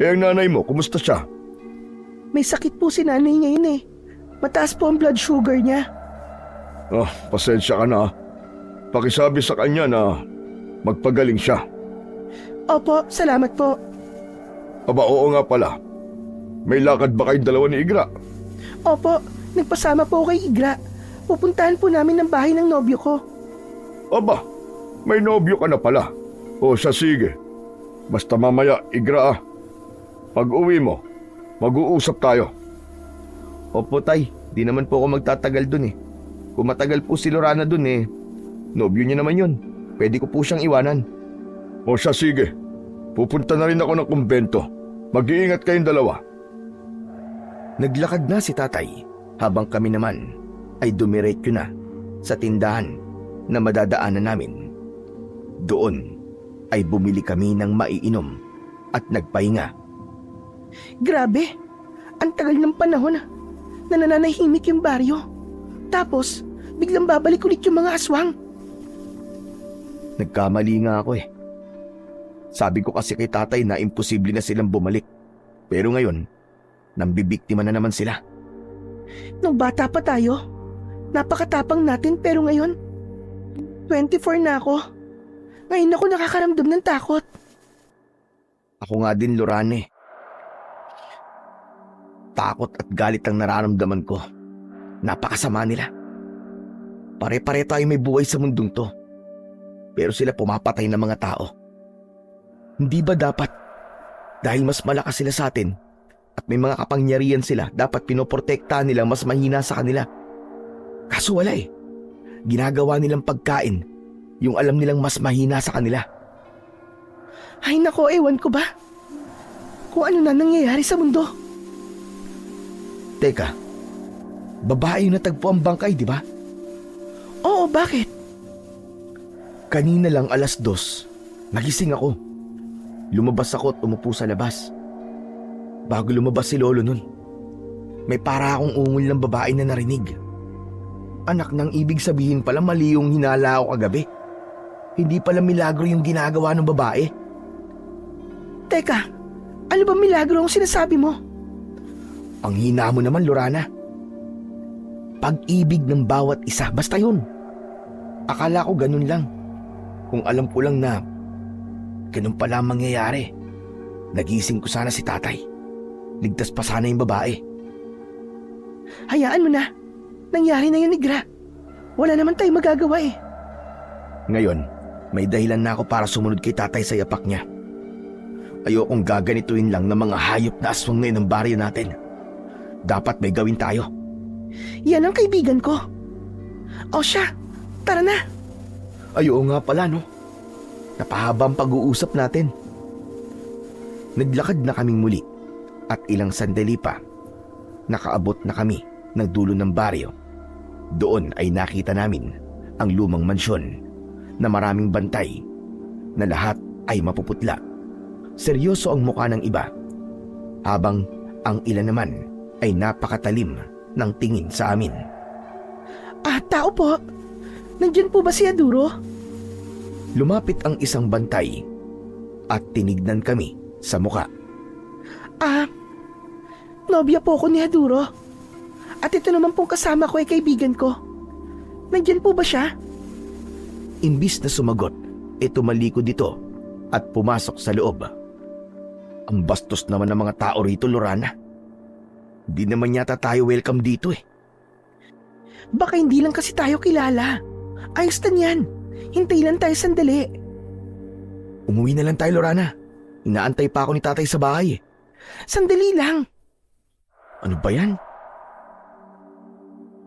Ang nanay mo, kumusta siya? May sakit po si nanay ngayon Mataas po ang blood sugar niya. Pasensya ka na. Pakisabi sa kanya na magpagaling siya. Opo, salamat po. Aba, oo nga pala. may lakad ba kayong dalawa ni Igra? Opo, nagpasama po ako kay Igra. Pupuntahan po namin ang bahay ng nobyo ko. Aba, may nobyo ka na pala. O siya sige. Basta mamaya, Igra ah. Pag uwi mo, mag-uusap tayo. Opo tay, di naman po ako magtatagal dun eh. Kung matagal po si Lorana dun eh, nobyo niya naman yun. Pwede ko po siyang iwanan. O siya sige. Pupunta na rin ako ng kumbento. Mag-iingat kayong dalawa. Naglakad na si tatay habang kami naman ay dumiretso na sa tindahan na madadaanan namin. Doon ay bumili kami ng maiinom at nagpahinga. Grabe, ang tagal ng panahon na nananahimik yung baryo. Tapos, biglang babalik ulit yung mga aswang. Nagkamali nga ako eh. Sabi ko kasi kay tatay na imposible na silang bumalik. Pero ngayon, nambibiktima na naman sila. Nung bata pa tayo, napakatapang natin pero ngayon, 24 na ako. Ngayon ako nakakaramdam ng takot. Ako nga din, Lorane. Takot at galit ang nararamdaman ko. Napakasama nila. Pare-pare tayo may buhay sa mundong to. Pero sila pumapatay ng mga tao. Hindi ba dapat, dahil mas malakas sila sa atin at may mga kapangyarihan sila, dapat pinoprotektahan nila mas mahina sa kanila? Kaso wala eh. Ginagawa nilang pagkain yung alam nilang mas mahina sa kanila. Ay nako, ewan ko ba? Kung ano na nangyayari sa mundo. Teka, babae yung natagpo ang bangkay, di ba? Oo, bakit? Kanina lang 2:00, nagising ako. Lumabas ako at umupo sa labas. Bago lumabas si Lolo nun, may para akong ungol ng babae na narinig. Anak ng ibig sabihin pala mali yung hinala ako kagabi. Hindi pala milagro yung ginagawa ng babae. Teka, ano ba milagro ang sinasabi mo? Ang hina mo naman, Lorana. Pag-ibig ng bawat isa, basta yun. Akala ko ganun lang. Kung alam ko lang na ganun pala ang mangyayari, nagising ko sana si tatay. Ligtas pa sana yung babae. Hayaan mo na. Nangyari na yun, Igra. Wala naman tayong magagawa eh. Ngayon, may dahilan na ako para sumunod kay tatay sa yapak niya. Ayokong gaganituin lang ng mga hayop na aswang ngayon ng baryo natin. Dapat may gawin tayo. Yan ang kaibigan ko. O siya, tara na. Ay, oo nga pala, no? Napahaba ang pag-uusap natin. Naglakad na kaming muli at ilang sandali pa, nakaabot na kami ng dulo ng baryo. Doon ay nakita namin ang lumang mansyon na maraming bantay na lahat ay mapuputla. Seryoso ang mukha ng iba, habang ang ilan naman ay napakatalim ng tingin sa amin. Tao po. Nandyan po ba si Aduro? Lumapit ang isang bantay at tinignan kami sa muka. Nobya po ko ni Aduro. At ito naman pong kasama ko ay kaibigan ko. Nandyan po ba siya? Imbis na sumagot, tumalikod dito at pumasok sa loob. Ang bastos naman ng mga tao rito, Lorana. Di naman yata tayo welcome dito eh. Baka hindi lang kasi tayo kilala. Ayos na yan. Hintay lang tayo sandali. Umuwi na lang tayo, Lorana. Inaantay pa ako ni tatay sa bahay eh. Sandali lang. Ano ba yan?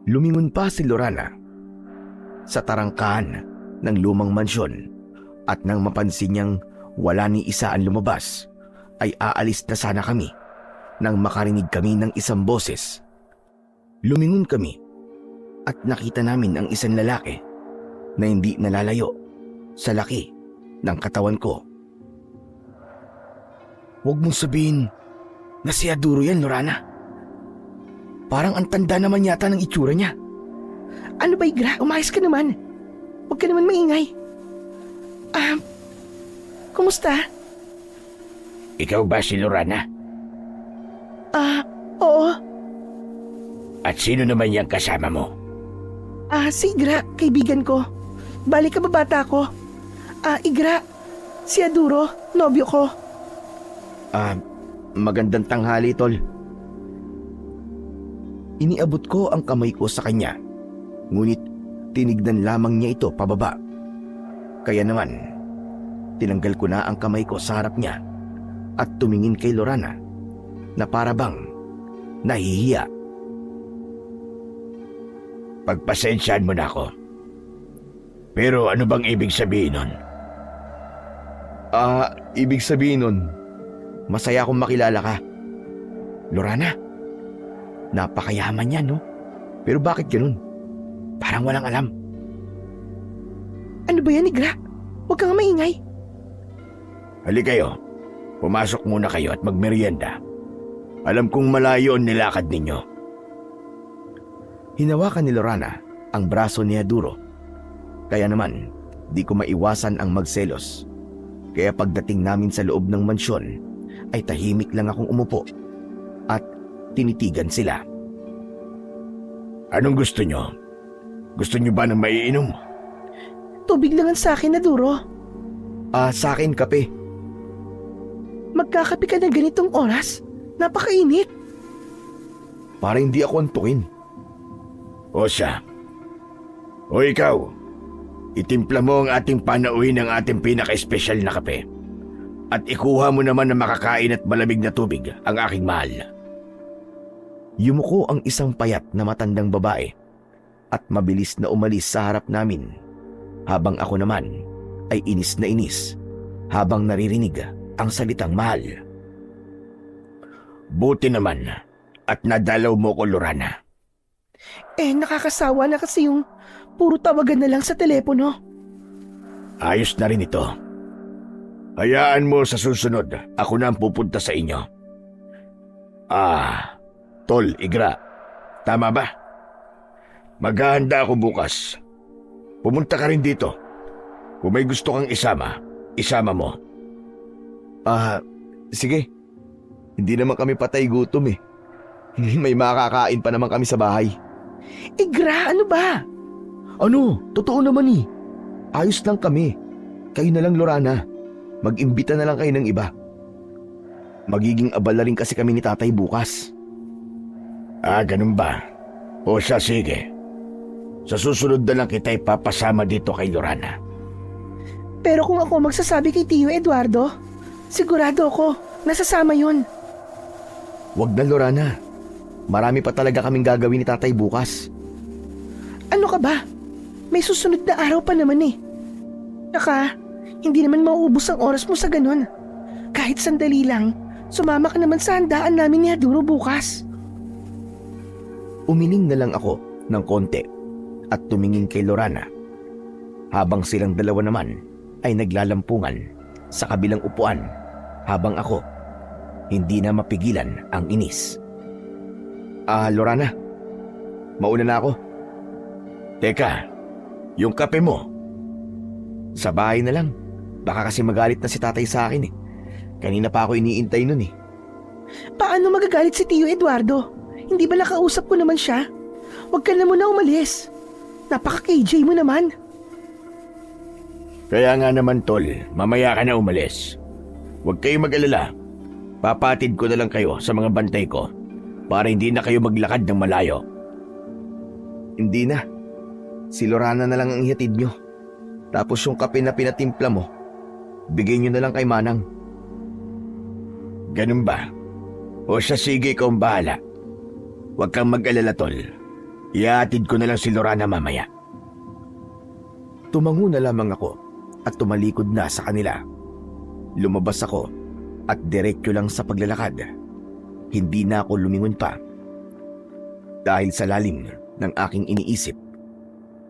Lumingon pa si Lorana sa tarangkahan ng lumang mansyon at nang mapansin niyang wala ni isa ang lumabas, ay aalis na sana kami nang makarinig kami ng isang boses. Lumingon kami at nakita namin ang isang lalaki na hindi nalalayo sa laki ng katawan ko. Huwag mong sabihin na si Aduro yan, Lorana. Parang ang tanda naman yata ng itsura niya. Ano ba, Igra? Umayos ka naman. Huwag ka naman maingay. Kumusta? Ikaw ba si Lorana? Oo. At sino naman yung kasama mo? Si Igra, kaibigan ko. Balik ka ba bata ko? Igra, si Aduro, nobyo ko. Magandang tanghali, tol. Iniabot ko ang kamay ko sa kanya. Ngunit tinignan lamang niya ito pababa. Kaya naman, tinanggal ko na ang kamay ko sa harap niya at tumingin kay Lorana na para bang nahihiya. Pagpasensyaan mo na ako. Pero ano bang ibig sabihin nun? Ibig sabihin nun, masaya akong makilala ka. Lorana, napakayaman niya, no? Pero bakit ganun? Parang walang alam. Ano ba yan, Igra? Huwag kang maingay. Halika kayo. Pumasok muna kayo at magmerienda. Alam kong malayo ang nilakad ninyo. Hinawakan ni Lorana ang braso ni Haduro. Kaya naman, di ko maiwasan ang magselos. Kaya pagdating namin sa loob ng mansyon, ay tahimik lang akong umupo at tinitigan sila. Anong gusto nyo? Gusto nyo ba ng maiinom? Tubig lang ang sa akin, Haduro. Sa akin, kape. Magkakape ka ng ganitong oras? Napakainit. Para hindi ako antukin. O siya. O ikaw, itimpla mo ang ating panauhin ng ating pinaka-espesyal na kape. At ikuha mo naman ng makakain at malamig na tubig, ang aking mahal. Yumuko ang isang payat na matandang babae at mabilis na umalis sa harap namin, habang ako naman ay inis na inis habang naririnig ang salitang mahal. Buti naman at nadalaw mo ko, Lorana. Nakakasawa na kasi yung puro tawagan na lang sa telepono. Ayos na rin ito. Hayaan mo sa susunod, ako na ang pupunta sa inyo. Tol, Igra, tama ba? Maghahanda ako bukas. Pumunta ka rin dito. Kung may gusto kang isama, isama mo. Sige. Hindi naman kami patay gutom eh. May makakain pa naman kami sa bahay. Igra, ano ba? Ano? Totoo naman eh. Ayos lang kami. Kayo na lang, Lorana. Mag-imbita na lang kayo ng iba. Magiging abala rin kasi kami ni tatay bukas. Ganun ba? O siya, sige. Sa susunod na lang kita ipapasama dito kay Lorana. Pero kung ako magsasabi kay Tio Eduardo, sigurado ako, nasasama yun. Wag na, Lorana. Marami pa talaga kaming gagawin ni tatay bukas. Ano ka ba? May susunod na araw pa naman eh. Saka, hindi naman mauubos ang oras mo sa ganun. Kahit sandali lang, sumama ka naman sa handaan namin ni Haduro bukas. Umiling na lang ako ng konti at tumingin kay Lorana, habang silang dalawa naman ay naglalampungan sa kabilang upuan, habang ako hindi na mapigilan ang inis. Lorana, mauna na ako. Teka, yung kape mo. Sa bahay na lang. Baka kasi magalit na si tatay sa akin eh. Kanina pa ako iniintay nun eh. Paano magagalit si Tio Eduardo? Hindi ba nakausap ko naman siya? Huwag ka na muna umalis. Napaka-KJ mo naman. Kaya nga naman, Tol, mamaya ka na umalis. Huwag kayo mag-alala. Papatid ko na lang kayo sa mga bantay ko para hindi na kayo maglakad ng malayo. Hindi na. Si Lorana na lang ang ihatid nyo. Tapos yung kape na pinatimpla mo, bigay nyo na lang kay Manang. Ganun ba? O siya, sige, ikaw ang bahala. Huwag kang mag-alala, Tol. Ihatid ko na lang si Lorana mamaya. Tumango na lamang ako at tumalikod na sa kanila. Lumabas ako at diretso lang sa paglalakad. Hindi na ako lumingon pa. Dahil sa lalim ng aking iniisip,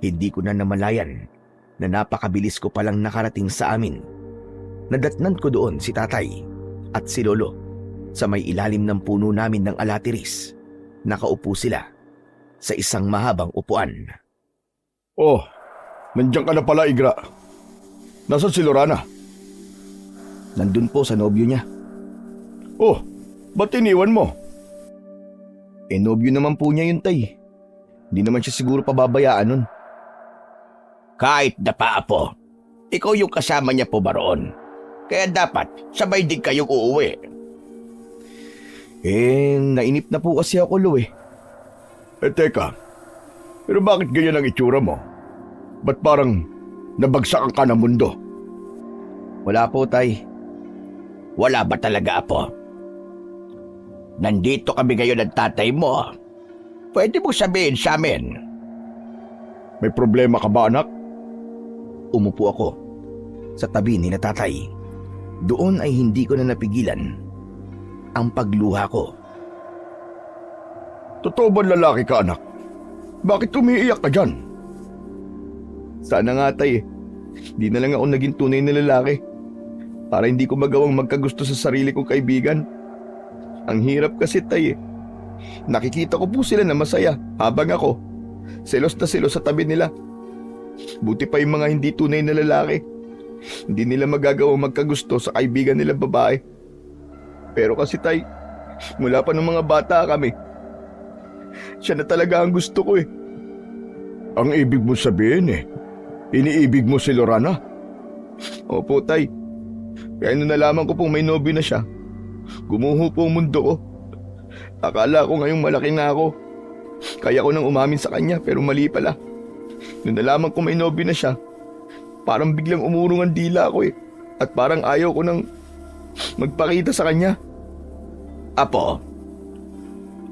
hindi ko na namalayan na napakabilis ko palang nakarating sa amin. Nadatnan ko doon si tatay at si lolo sa may ilalim ng puno namin ng alatiris. Nakaupo sila sa isang mahabang upuan. Oh, nandiyan ka na pala, Igra. Nasaan si Lorana? Nandun po sa nobyo niya. Oh, ba't iniwan mo? Nobyo naman po niya yun, tay. Hindi naman siya siguro pababayaan nun. Kahit dapa po, ikaw yung kasama niya po ba roon? Kaya dapat sabay din kayong uuwi. Nainip na po kasi ako, Lo eh. Teka. Pero bakit ganyan ang itsura mo? Ba't parang nabagsakan ka ng mundo? Wala po, Tay. Wala ba talaga, Apo? Nandito kami ngayon ng tatay mo. Pwede mo sabihin sa amin. May problema ka ba, anak? Umupo ako sa tabi ni na tatay. Doon ay hindi ko na napigilan ang pagluha ko. Totoo ba lalaki ka, anak? Bakit umiiyak ka dyan? Sana nga, Tay. Di na lang ako naging tunay na lalaki. Para hindi ko magawang magkagusto sa sarili kong kaibigan. Ang hirap kasi, Tay. Nakikita ko po sila na masaya habang ako selos na selos sa tabi nila. Buti pa yung mga hindi tunay na lalaki. Hindi nila magagawang magkagusto sa kaibigan nila babae. Pero kasi, Tay, mula pa nung mga bata kami, siya na talaga ang gusto ko eh. Ang ibig mo sabihin iniibig mo si Lorana? Opo, Tay. Kaya nung nalaman ko pong may nobyo na siya, gumuho po ang mundo ko. Akala ko ngayong malaki na ako. Kaya ko nang umamin sa kanya pero mali pala. Nung nalaman ko may nobyo na siya, parang biglang umurong ang dila ko eh. At parang ayaw ko nang magpakita sa kanya. Apo,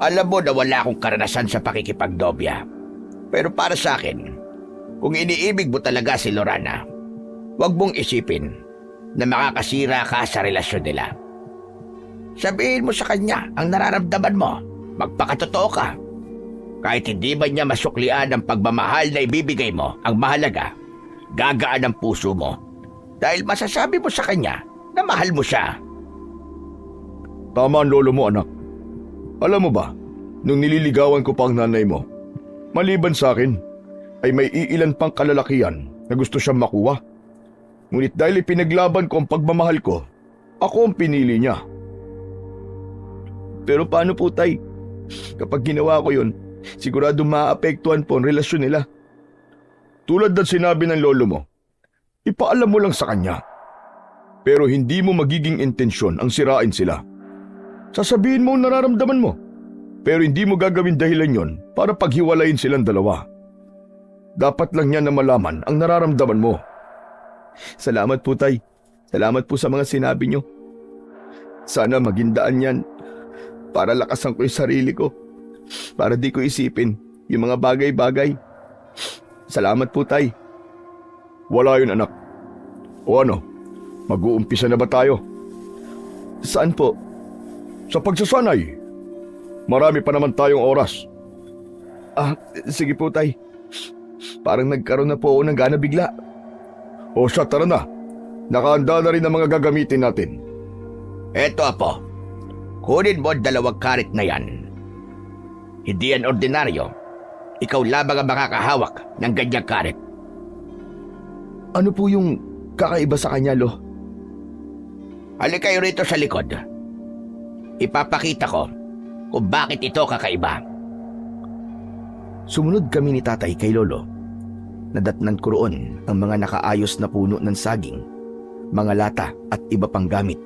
alam mo na wala akong karanasan sa pakikipagdobya. Pero para sa akin, kung iniibig mo talaga si Lorana, huwag mong isipin na makakasira ka sa relasyon nila. Sabihin mo sa kanya ang nararamdaman mo. Magpakatotoo ka. Kahit hindi man niya masuklian ang pagmamahal na ibibigay mo, ang mahalaga, gagaan ang puso mo. Dahil masasabi mo sa kanya na mahal mo siya. Tama ang lolo mo, anak. Alam mo ba, nung nililigawan ko pa ang nanay mo, maliban sa akin, ay may iilan pang kalalakihan na gusto siyang makuha. Ngunit dahil ipinaglaban ko ang pagmamahal ko, ako ang pinili niya. Pero paano po, Tay? Kapag ginawa ko yun, sigurado maaapektuhan po ang relasyon nila. Tulad ng sinabi ng lolo mo, ipaalam mo lang sa kanya. Pero hindi mo magiging intensyon ang sirain sila. Sasabihin mo ang nararamdaman mo, pero hindi mo gagawin dahilan yon para paghiwalayin silang dalawa. Dapat lang niya na malaman ang nararamdaman mo. Salamat po, Tay. Salamat po sa mga sinabi niyo. Sana maging daan yan para lakasan ko yung sarili ko. Para di ko isipin yung mga bagay-bagay. Salamat po, Tay. Wala yun, anak. O ano, mag-uumpisa na ba tayo? Saan po? Sa pagsasanay. Marami pa naman tayong oras. Sige po, Tay. Parang nagkaroon na po ako ng gana bigla. O siya, tara na. Nakahanda na rin ang mga gagamitin natin. Eto, Apo. Kunin mo ang 2 karet na yan. Hindi yan ordinaryo. Ikaw lamang ang makakahawak ng ganyang karet. Ano po yung kakaiba sa kanya, Lo? Halika kayo rito sa likod. Ipapakita ko kung bakit ito kakaiba. Sumunod kami ni tatay kay lolo. Nadatnan ko roon ang mga nakaayos na puno ng saging, mga lata at iba pang gamit.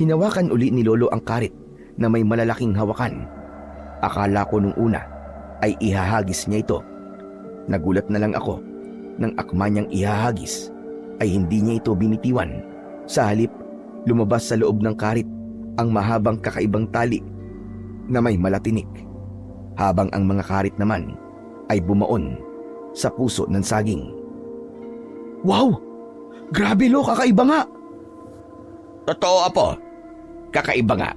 Hinawakan uli ni lolo ang karit na may malalaking hawakan. Akala ko nung una ay ihahagis niya ito. Nagulat na lang ako nang akma niyang ihahagis ay hindi niya ito binitiwan. Sa halip, lumabas sa loob ng karit ang mahabang kakaibang tali na may malatinik, habang ang mga karit naman ay bumaon sa puso ng saging. Wow! Grabe, Lo, kakaiba nga! Totoo, Apo. Kakaiba nga.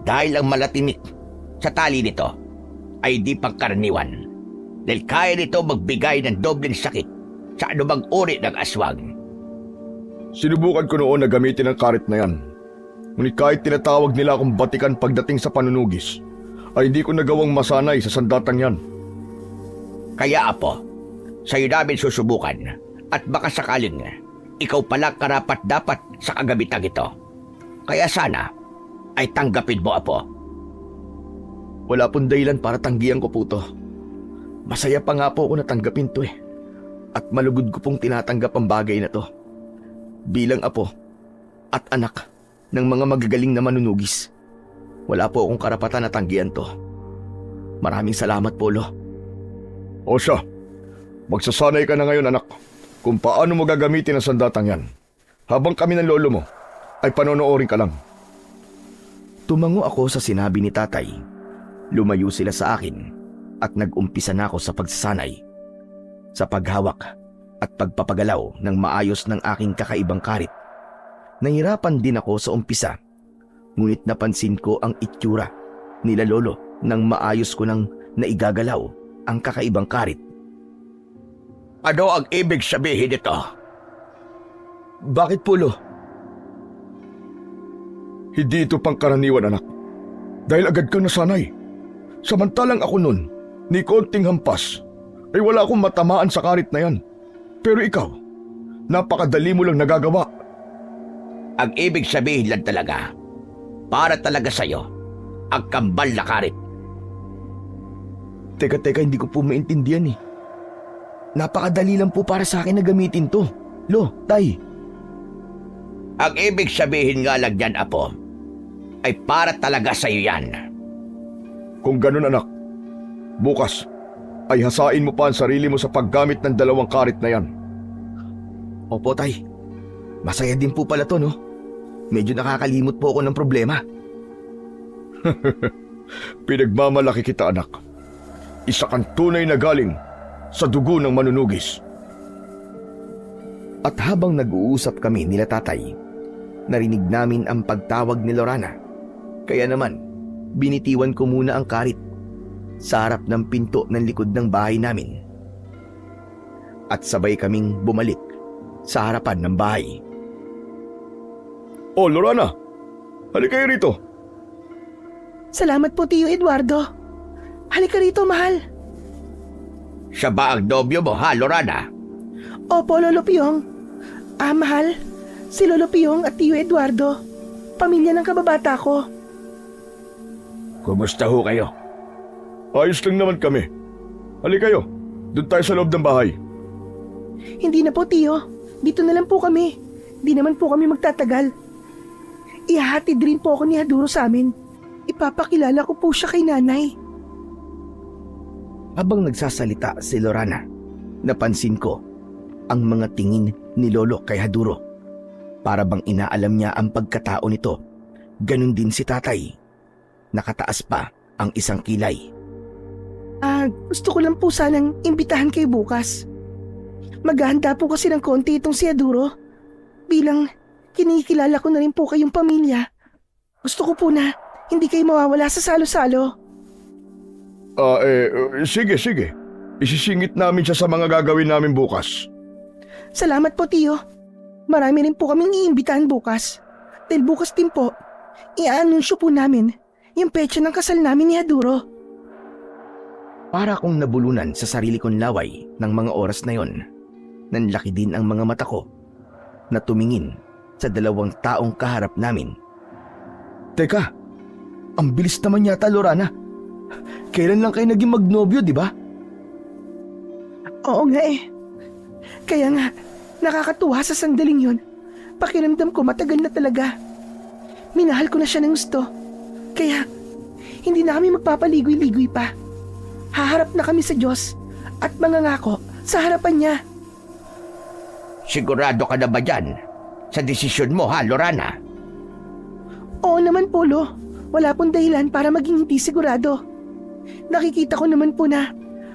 Dahil ang malatinik sa tali nito ay di pangkaraniwan. Dahil kaya nito magbigay ng dobleng sakit sa anumang uri ng aswang. Sinubukan ko noon na gamitin ang karit na yan. Ngunit kahit tinatawag nila akong batikan pagdating sa panunugis, ay hindi ko nagawang masanay sa sandatang yan. Kaya, Apo, sa'yo namin susubukan at baka sakaling ikaw pala karapat-dapat sa kagamitang ito. Kaya sana ay tanggapin mo, Apo. Wala pong dahilan para tanggihan ko po to. Masaya pa nga po ako natanggapin to eh. At malugod ko pong tinatanggap ang bagay na to. Bilang apo at anak ng mga magagaling na manunugis, wala po akong karapatan na tanggihan to. Maraming salamat po, Lo. O siya, magsasanay ka na ngayon anak kung paano mo gagamitin ang sandatang yan. Habang kami ng lolo mo ay panonoorin ka lang. Tumango ako sa sinabi ni tatay. Lumayo sila sa akin at nag-umpisa na ako sa pagsasanay. Sa paghawak at pagpapagalaw ng maayos ng aking kakaibang karit. Nahirapan din ako sa umpisa. Ngunit napansin ko ang itsura nila lolo nang maayos ko nang naigagalaw ang kakaibang karit. Ano ang ibig sabihin nito? Bakit po, Lo? Hindi ito pangkaraniwan anak. Dahil agad kang nasanay. Samantalang ako nun, ni konting hampas, ay wala akong matamaan sa karit na yan. Pero ikaw, napakadali mo lang nagagawa. Ang ibig sabihin lang talaga, para talaga sa'yo, ang kambal na karit. Teka, hindi ko po maintindihan eh. Napakadali lang po para sa akin na gamitin to. Lo, tay. Ang ibig sabihin nga lang yan, Apo, ay para talaga sa'yo yan. Kung ganun anak, bukas ay hasain mo pa ang sarili mo sa paggamit ng 2 karit na yan. Opo, tay. Masaya din po pala to, no? Medyo nakakalimot po ako ng problema. Pinagmamalaki kita anak. Isa kang tunay na galing sa dugo ng manunugis. At habang nag-uusap kami nila tatay, narinig namin ang pagtawag ni Lorana. Kaya naman, binitiwan ko muna ang karit sa harap ng pinto ng likod ng bahay namin. At sabay kaming bumalik sa harapan ng bahay. Oh, Lorana! Halika kayo rito. Salamat po, Tiyo Eduardo. Halika rito, mahal. Siya ba ang nobyo mo, ha, Lorana? Opo, Lolo Piyong. Mahal, si Lolo Piyong at Tiyo Eduardo. Pamilya ng kababata ko. Kumusta ho kayo? Ayos lang naman kami. Halika kayo. Doon tayo sa loob ng bahay. Hindi na po, Tiyo. Dito na lang po kami. Di naman po kami magtatagal. Ihahatid rin po ako ni Haduro sa amin. Ipapakilala ko po siya kay nanay. Habang nagsasalita si Lorana, napansin ko ang mga tingin ni Lolo kay Haduro. Para bang inaalam niya ang pagkatao nito. Ganon din si tatay. Nakataas pa ang isang kilay. Gusto ko lang po sanang imbitahan kayo bukas. Maghahanda po kasi ng konti itong si Haduro. Bilang kinikilala ko na rin po kayong pamilya. Gusto ko po na hindi kayo mawawala sa salo-salo. Sige. Isisingit namin siya sa mga gagawin namin bukas. Salamat po, Tiyo. Marami rin po kaming iimbitahan bukas. Dahil bukas din po, i-anunsyo po namin yung petsa ng kasal namin ni Haduro. Para akong nabulunan sa sarili kong laway ng mga oras na yon. Nanlaki din ang mga mata ko na tumingin sa 2 taong kaharap namin. Teka, ang bilis naman yata, Lorana. Kailan lang kayo naging magnobyo, di ba? Oo nga eh. Kaya nga, nakakatuwa sa sandaling yun. Pakiramdam ko matagal na talaga. Minahal ko na siya ng gusto. Kaya, hindi na kami magpapaligoy-ligoy pa. Haharap na kami sa Diyos at mangangako sa harapan niya. Sigurado ka na ba dyan sa desisyon mo, ha, Lorana? Oo naman po, Lo. Wala pong dahilan para maging hindi sigurado. Nakikita ko naman po na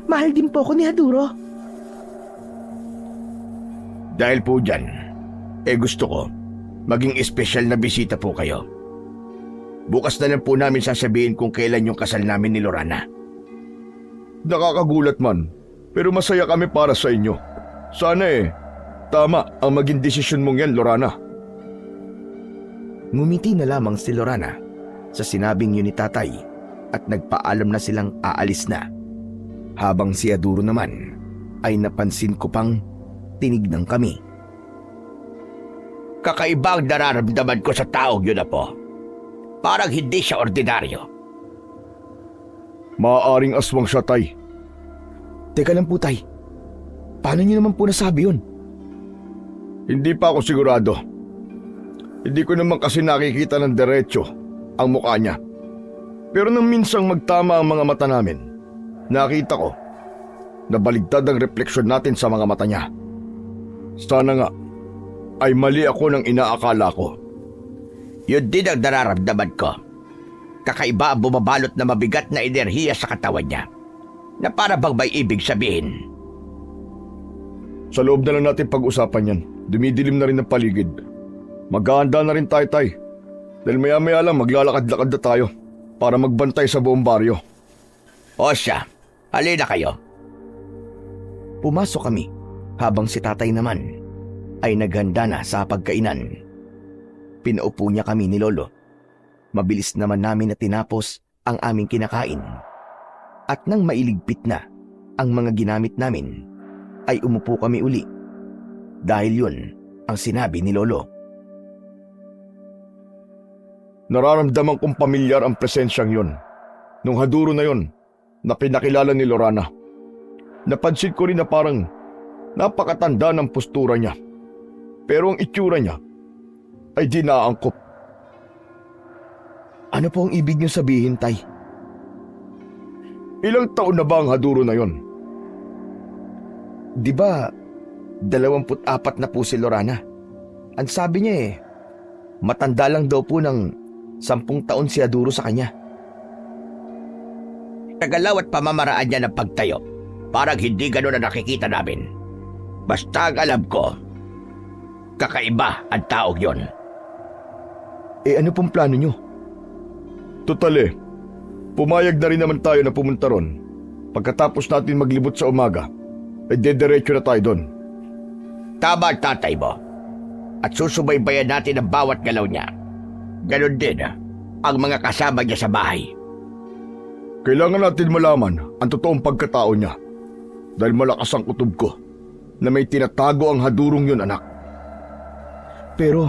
mahal din po ako ni Haduro. Dahil po dyan, gusto ko maging espesyal na bisita po kayo. Bukas na lang po namin sasabihin kung kailan yung kasal namin ni Lorana. Nakakagulat man, pero masaya kami para sa inyo. Sana tama ang maging desisyon mong yan, Lorana. Ngumiti na lamang si Lorana sa sinabing yun ni tatay at nagpaalam na silang aalis na. Habang si Haduro naman ay napansin ko pang tinignan kami. Kakaiba ang nararamdaman ko sa taong yun, Apo. Parang hindi siya ordinaryo. Maaaring aswang siya, tay. Teka lang po, tay. Paano niyo naman po nasabi yun? Hindi pa ako sigurado. Hindi ko naman kasi nakikita ng diretso ang mukha niya. Pero nang minsang magtama ang mga mata namin, Nakita ko na baligtad ang refleksyon natin sa mga mata niya. Sana nga ay mali ako ng inaakala ko. Yun din ang nararamdaman ko. Kakaiba ang bumabalot na mabigat na enerhiya sa katawan niya, na para bang may ibig sabihin. Sa loob na lang natin pag-usapan yan. Dumidilim na rin ang paligid. Maghahanda na rin tayo, Tay. Dahil maya-maya lang maglalakad-lakad na tayo para magbantay sa buong baryo. O siya, halina kayo. Pumasok kami habang si tatay naman ay naghanda na sa pagkainan. Pinaupo niya kami ni Lolo. Mabilis naman namin na tinapos ang aming kinakain. At nang mailigpit na ang mga ginamit namin, ay umupo kami uli. Dahil yun ang sinabi ni Lolo. Nararamdaman kong pamilyar ang presensyang yon. Nung haduro na yon, na pinakilala ni Lorana. Napansin ko rin na parang napakatanda ng postura niya. Pero ang itsura niya ay di naaangkop. Ano po ang ibig niyo sabihin, Tay? Ilang taon na ba ang haduro na yon? Di ba 24 na po si Lorana? Ang sabi niya matanda lang daw po ng 10 taon si Aduro sa kanya. Tagalaw at pamamaraan niya ng pagtayo, parang hindi ganun na nakikita namin. Basta ang alam ko, kakaiba ang taong yon. Ano pong plano niyo? Total pumayag na rin naman tayo na pumunta ron. Pagkatapos natin maglibot sa umaga, ay dediretso na tayo doon. Tama ang tatay mo. At susubaybayan natin ang bawat galaw niya. Ganon din ang mga kasama niya sa bahay. Kailangan natin malaman ang totoong pagkatao niya. Dahil malakas ang kutob ko na may tinatago ang hadurong yun, anak. Pero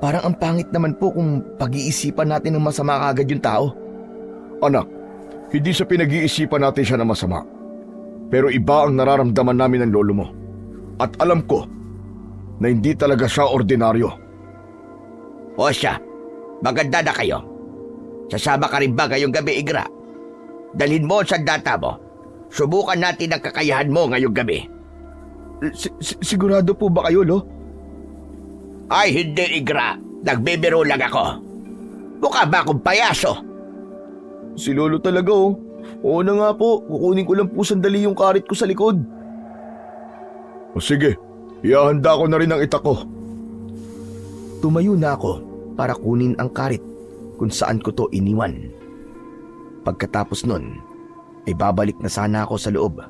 parang ang pangit naman po kung pag-iisipan natin ng masama kagad yung tao. Anak, hindi sa pinag-iisipan natin siya na masama. Pero iba ang nararamdaman namin ng lolo mo. At alam ko na hindi talaga siya ordinaryo. O siya, maganda na kayo. Sasama ka rin ba ngayong gabi, Igra? Dalhin mo sa data mo. Subukan natin ang kakayahan mo ngayong gabi. Sigurado po ba kayo, Lo? Ay, hindi, Igra. Nagbibiro lang ako. Mukha ba akong payaso? Si Lolo talaga Oo na nga po, kukunin ko lang po sandali yung karit ko sa likod. O sige, ihahanda ko na rin ang itak ko. Tumayo na ako para kunin ang karit kung saan ko to iniwan. Pagkatapos nun, ay babalik na sana ako sa loob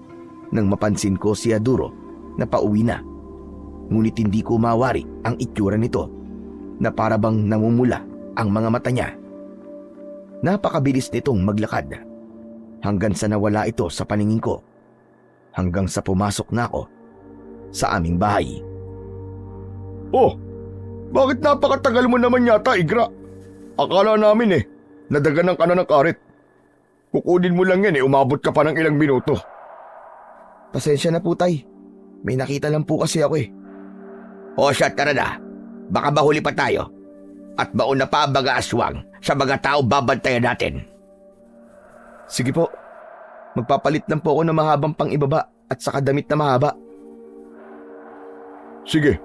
nang mapansin ko si Aduro na pauwi na. Ngunit hindi ko mawari ang itsura nito na para bang namumula ang mga mata niya. Napakabilis nitong maglakad hanggang sa nawala ito sa paningin ko, hanggang sa pumasok na ako sa aming bahay. Oh, bakit napakatagal mo naman yata, Igra? Akala namin nadaganan ka na ng karit. Kukunin mo lang yan umabot ka pa ng ilang minuto. Pasensya na po, Tay. May nakita lang po kasi ako O siya, tara na. Baka mahuli pa tayo. At mauna pa ang mga aswang sa mga tao babantayan natin. Sige po. Magpapalit lang po ako ng mahabang pang-ibaba at saka damit na mahaba. Sige,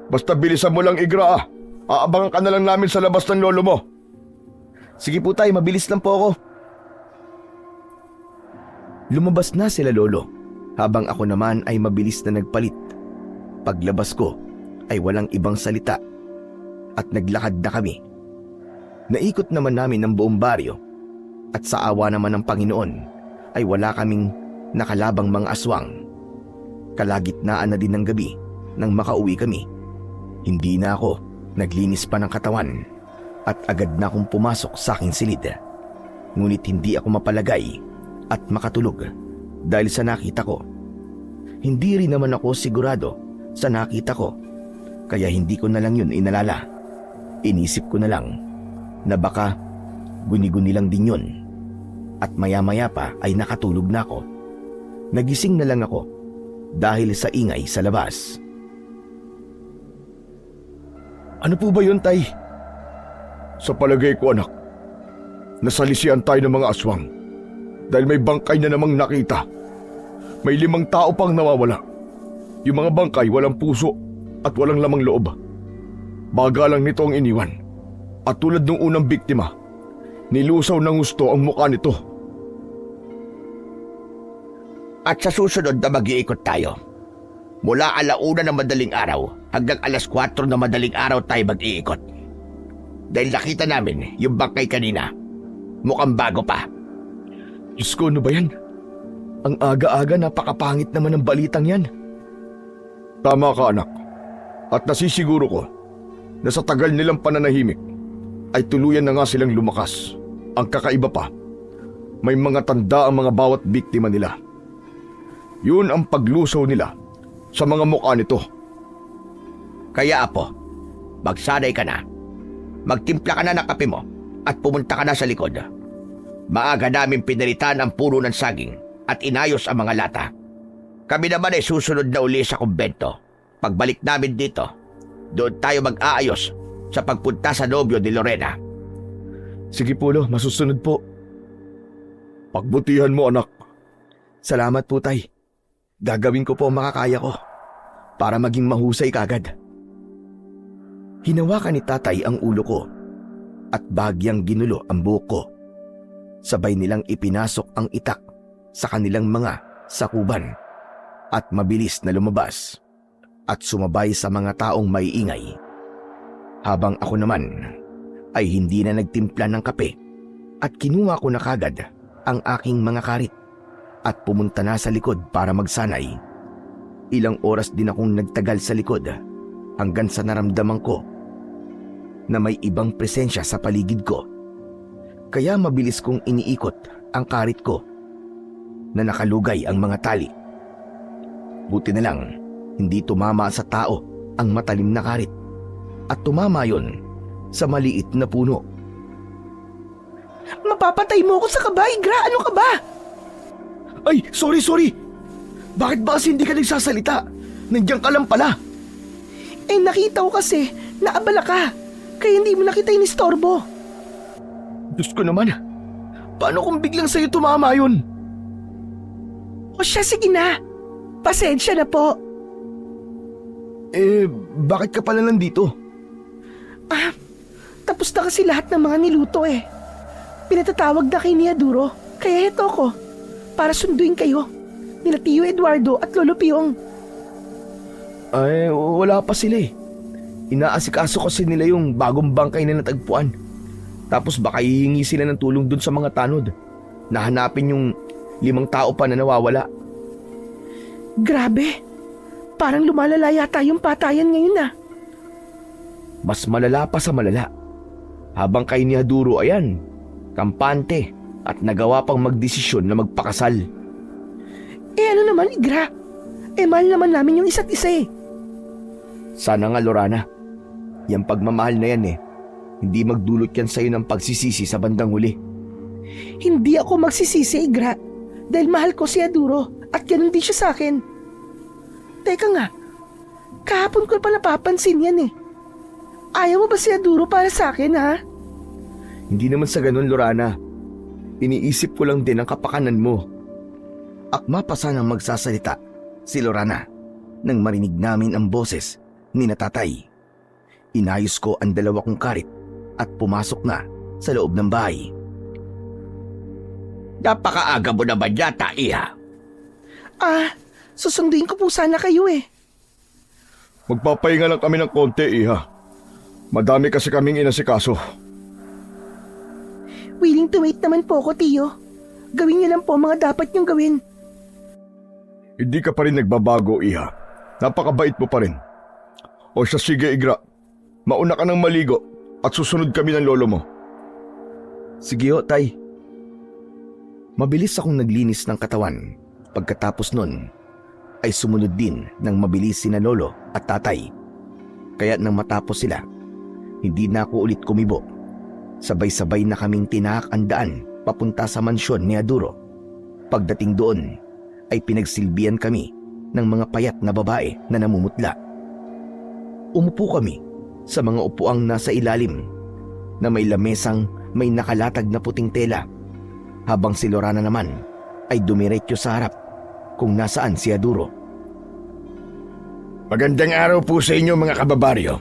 basta bilisan mo lang, Igra. Aabangan ka na lang namin sa labas ng lolo mo. Sige po, Tay, mabilis lang po ako. Lumabas na sila Lolo, habang ako naman ay mabilis na nagpalit. Paglabas ko ay walang ibang salita at naglakad na kami. Naikot naman namin ang buong baryo at sa awa naman ng Panginoon ay wala kaming nakalabang mga aswang. Kalagitnaan na din ng gabi nang makauwi kami. Hindi na ako naglinis pa ng katawan at agad na akong pumasok sa aking silid. Ngunit hindi ako mapalagay at makatulog dahil sa nakita ko. Hindi rin naman ako sigurado sa nakita ko, kaya hindi ko na lang yun inalala. Inisip ko na lang na baka guni-guni lang din yun. At maya-maya pa ay nakatulog na ako. Nagising na lang ako dahil sa ingay sa labas. Ano po ba yun, Tay? Sa palagay ko, anak, nasalisihan tayo ng mga aswang. Dahil may bangkay na namang nakita. May 5 tao pang nawawala. Yung mga bangkay walang puso at walang lamang loob. Baga lang nito ang iniwan. At tulad ng unang biktima, nilusaw ng gusto ang mukha nito. At sa susunod na mag-iikot tayo. Mula 1:00 ng madaling araw hanggang 4:00 ng madaling araw tayo mag-iikot. Dahil nakita namin yung bangkay kanina. Mukhang bago pa. Diyos ko, ano ba yan? Ang aga-aga, napakapangit naman ng balitang yan. Tama ka, anak. At nasisiguro ko na sa tagal nilang pananahimik ay tuluyan na nga silang lumakas. Ang kakaiba pa, may mga tanda ang mga bawat biktima nila. Yun ang paglusaw nila sa mga mukha nito. Kaya apo, magsanay ka na. Magtimpla ka na ng kape mo at pumunta ka na sa likod. Maaga namin pinalitan ang puno ng saging at inayos ang mga lata. Kami naman ay susunod na uli sa kumbento. Pagbalik namin dito, doon tayo mag-aayos sa pagpunta sa nobyo ni Lorena. Sige po, Lo, masusunod po. Pagbutihan mo, anak. Salamat po, Tay. Gagawin ko po ang makakaya ko para maging mahusay kagad. Hinawakan ni Tatay ang ulo ko at bagyang ginulo ang buhok ko. Sabay nilang ipinasok ang itak sa kanilang mga sakuban at mabilis na lumabas at sumabay sa mga taong may ingay. Habang ako naman ay hindi na nagtimpla ng kape at kinuha ko na kagad ang aking mga karit at pumunta na sa likod para magsanay. Ilang oras din akong nagtagal sa likod hanggang sa naramdaman ko na may ibang presensya sa paligid ko. Kaya mabilis kong iniikot ang karit ko na nakalugay ang mga tali. Buti na lang hindi tumama sa tao ang matalim na karit at tumama yon sa maliit na puno. Mapapatay mo ako sa kaba, Igra! Ano ka ba? Ay, sorry! Bakit ba kasi hindi ka nagsasalita? Nandiyan ka lang pala. Eh nakita ko kasi na abala ka, kaya hindi mo nakita yung istorbo. Diyos ko naman, paano kung biglang sa'yo tumama yun? O siya, sige na. Pasensya na po. Eh, bakit ka pala nandito? Tapos na kasi lahat ng mga niluto eh. Pinatatawag na kay Niaduro, kaya ito ko, para sunduin kayo. Nila Tio Eduardo at Lolo Piong. Ay, wala pa sila eh. Inaasikaso kasi nila yung bagong bangkay na natagpuan. Tapos baka hihingi sila ng tulong dun sa mga tanod. Nahanapin yung 5 tao pa na nawawala. Grabe. Parang lumalala yata yung patayan ngayon ah. Mas malala pa sa malala. Habang kay Niaduro ayan, kampante at nagawa pang magdesisyon na magpakasal. Eh ano naman, Igra? Eh mahal naman namin yung isa't isa eh. Sana nga, Lorana. Yang pagmamahal na yan eh. Hindi magdulot yan sa'yo ng pagsisisi sa bandang huli. Hindi ako magsisisi, Igra. Dahil mahal ko si Aduro at ganun din siya sa akin. Teka nga, kahapon ko pa napapansin yan eh. Ayaw mo ba si Aduro para sa akin, ha? Hindi naman sa ganun, Lorana. Iniisip ko lang din ang kapakanan mo. Akma pa sanang magsasalita si Lorana nang marinig namin ang boses ni Tatay. Inayos ko ang 2 kong karit at pumasok na sa loob ng bahay. Napakaaga mo naman yata, Iha. Susunduin ko po sana kayo eh. Magpapahinga lang kami ng konti, Iha. Madami kasi kaming inasikaso. Willing to wait naman po ako, Tio. Gawin niyo lang po mga dapat niyong gawin. Hindi ka pa rin nagbabago, Iha. Napakabait mo pa rin. O siya, sige, Igra. Mauna ka ng maligo at susunod kami ng lolo mo. Sige ho, Tay. Mabilis akong naglinis ng katawan. Pagkatapos nun, ay sumunod din ng mabilis sina Lolo at Tatay. Kaya nang matapos sila, hindi na ako ulit kumibo. Sabay-sabay na kaming tinahak ang daan papunta sa mansyon ni Aduro. Pagdating doon, ay pinagsilbihan kami ng mga payat na babae na namumutla. Umupo kami sa mga upuang nasa ilalim na may lamesang may nakalatag na puting tela. habang si Lorana naman ay dumiretso sa harap kung nasaan si Haduro. Magandang araw po sa inyo mga kababaryo.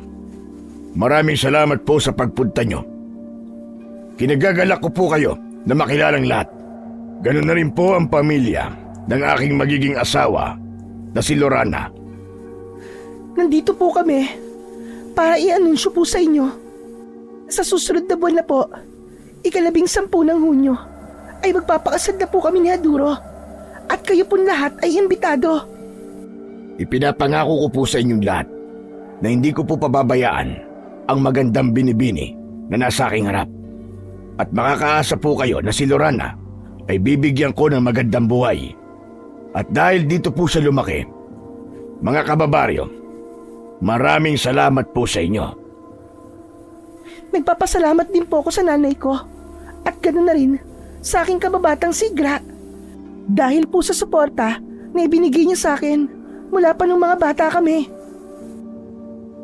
Maraming salamat po sa pagpunta nyo. Kinagagalak ko po kayo na makilalang lahat. Ganun na rin po ang pamilya ng aking magiging asawa na si Lorana. Nandito po kami para i-anunsyo po sa inyo. Sa susunod na buwan na po, 10 ng Hunyo, ay magpapakasal na po kami ni Haduro. At kayo po lahat ay imbitado. Ipinapangako ko po sa inyong lahat na hindi ko po pababayaan ang magandang binibini na nasa aking harap. At makakaasa po kayo na si Lorana ay bibigyan ko ng magandang buhay. At dahil dito po siya lumaki, mga kababaryo, maraming salamat po sa inyo. Nagpapasalamat din po ako sa nanay ko. At ganoon na rin sa aking kababatang si Gra. Dahil po sa suporta na ibinigay niya sa akin mula pa nung mga bata kami.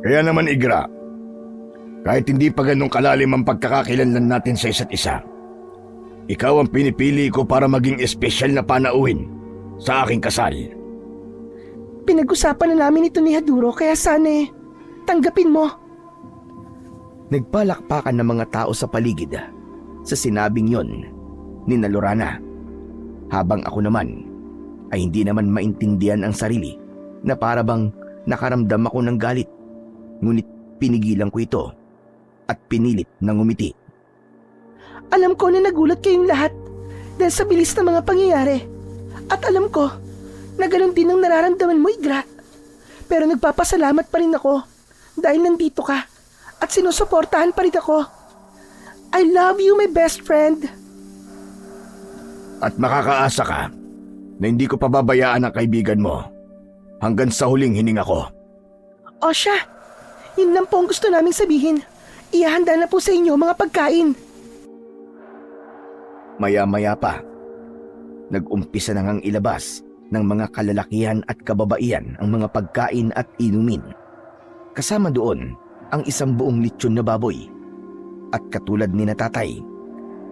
Kaya naman Igra, kahit hindi pa ganong kalalim ang pagkakakilanlan natin sa isa't isa, ikaw ang pinipili ko para maging espesyal na panauhin sa aking kasal. Pinag-usapan na namin ito ni Haduro kaya sana tanggapin mo. Nagpalakpakan ng mga tao sa paligid sa sinabing yon ni na Lorana. Habang ako naman ay hindi naman maintindihan ang sarili na para bang nakaramdam ako ng galit. Ngunit pinigilan ko ito at pinilit na ngumiti. Alam ko na nagulat kayong lahat dahil sa bilis ng mga pangyayari. At alam ko na ganun din ang nararamdaman mo, Igra. Pero nagpapasalamat pa rin ako dahil nandito ka at sinusuportahan pa rin ako. I love you, my best friend. At makakaasa ka na hindi ko pababayaan ang kaibigan mo hanggang sa huling hininga ko. O siya, yun lang po ang gusto naming sabihin. Ihahanda na po sa inyo mga pagkain. Maya-maya pa, nag-umpisa na ngang ilabas ng mga kalalakihan at kababaihan ang mga pagkain at inumin. Kasama doon ang isang buong lechon na baboy. At katulad ni Natatay,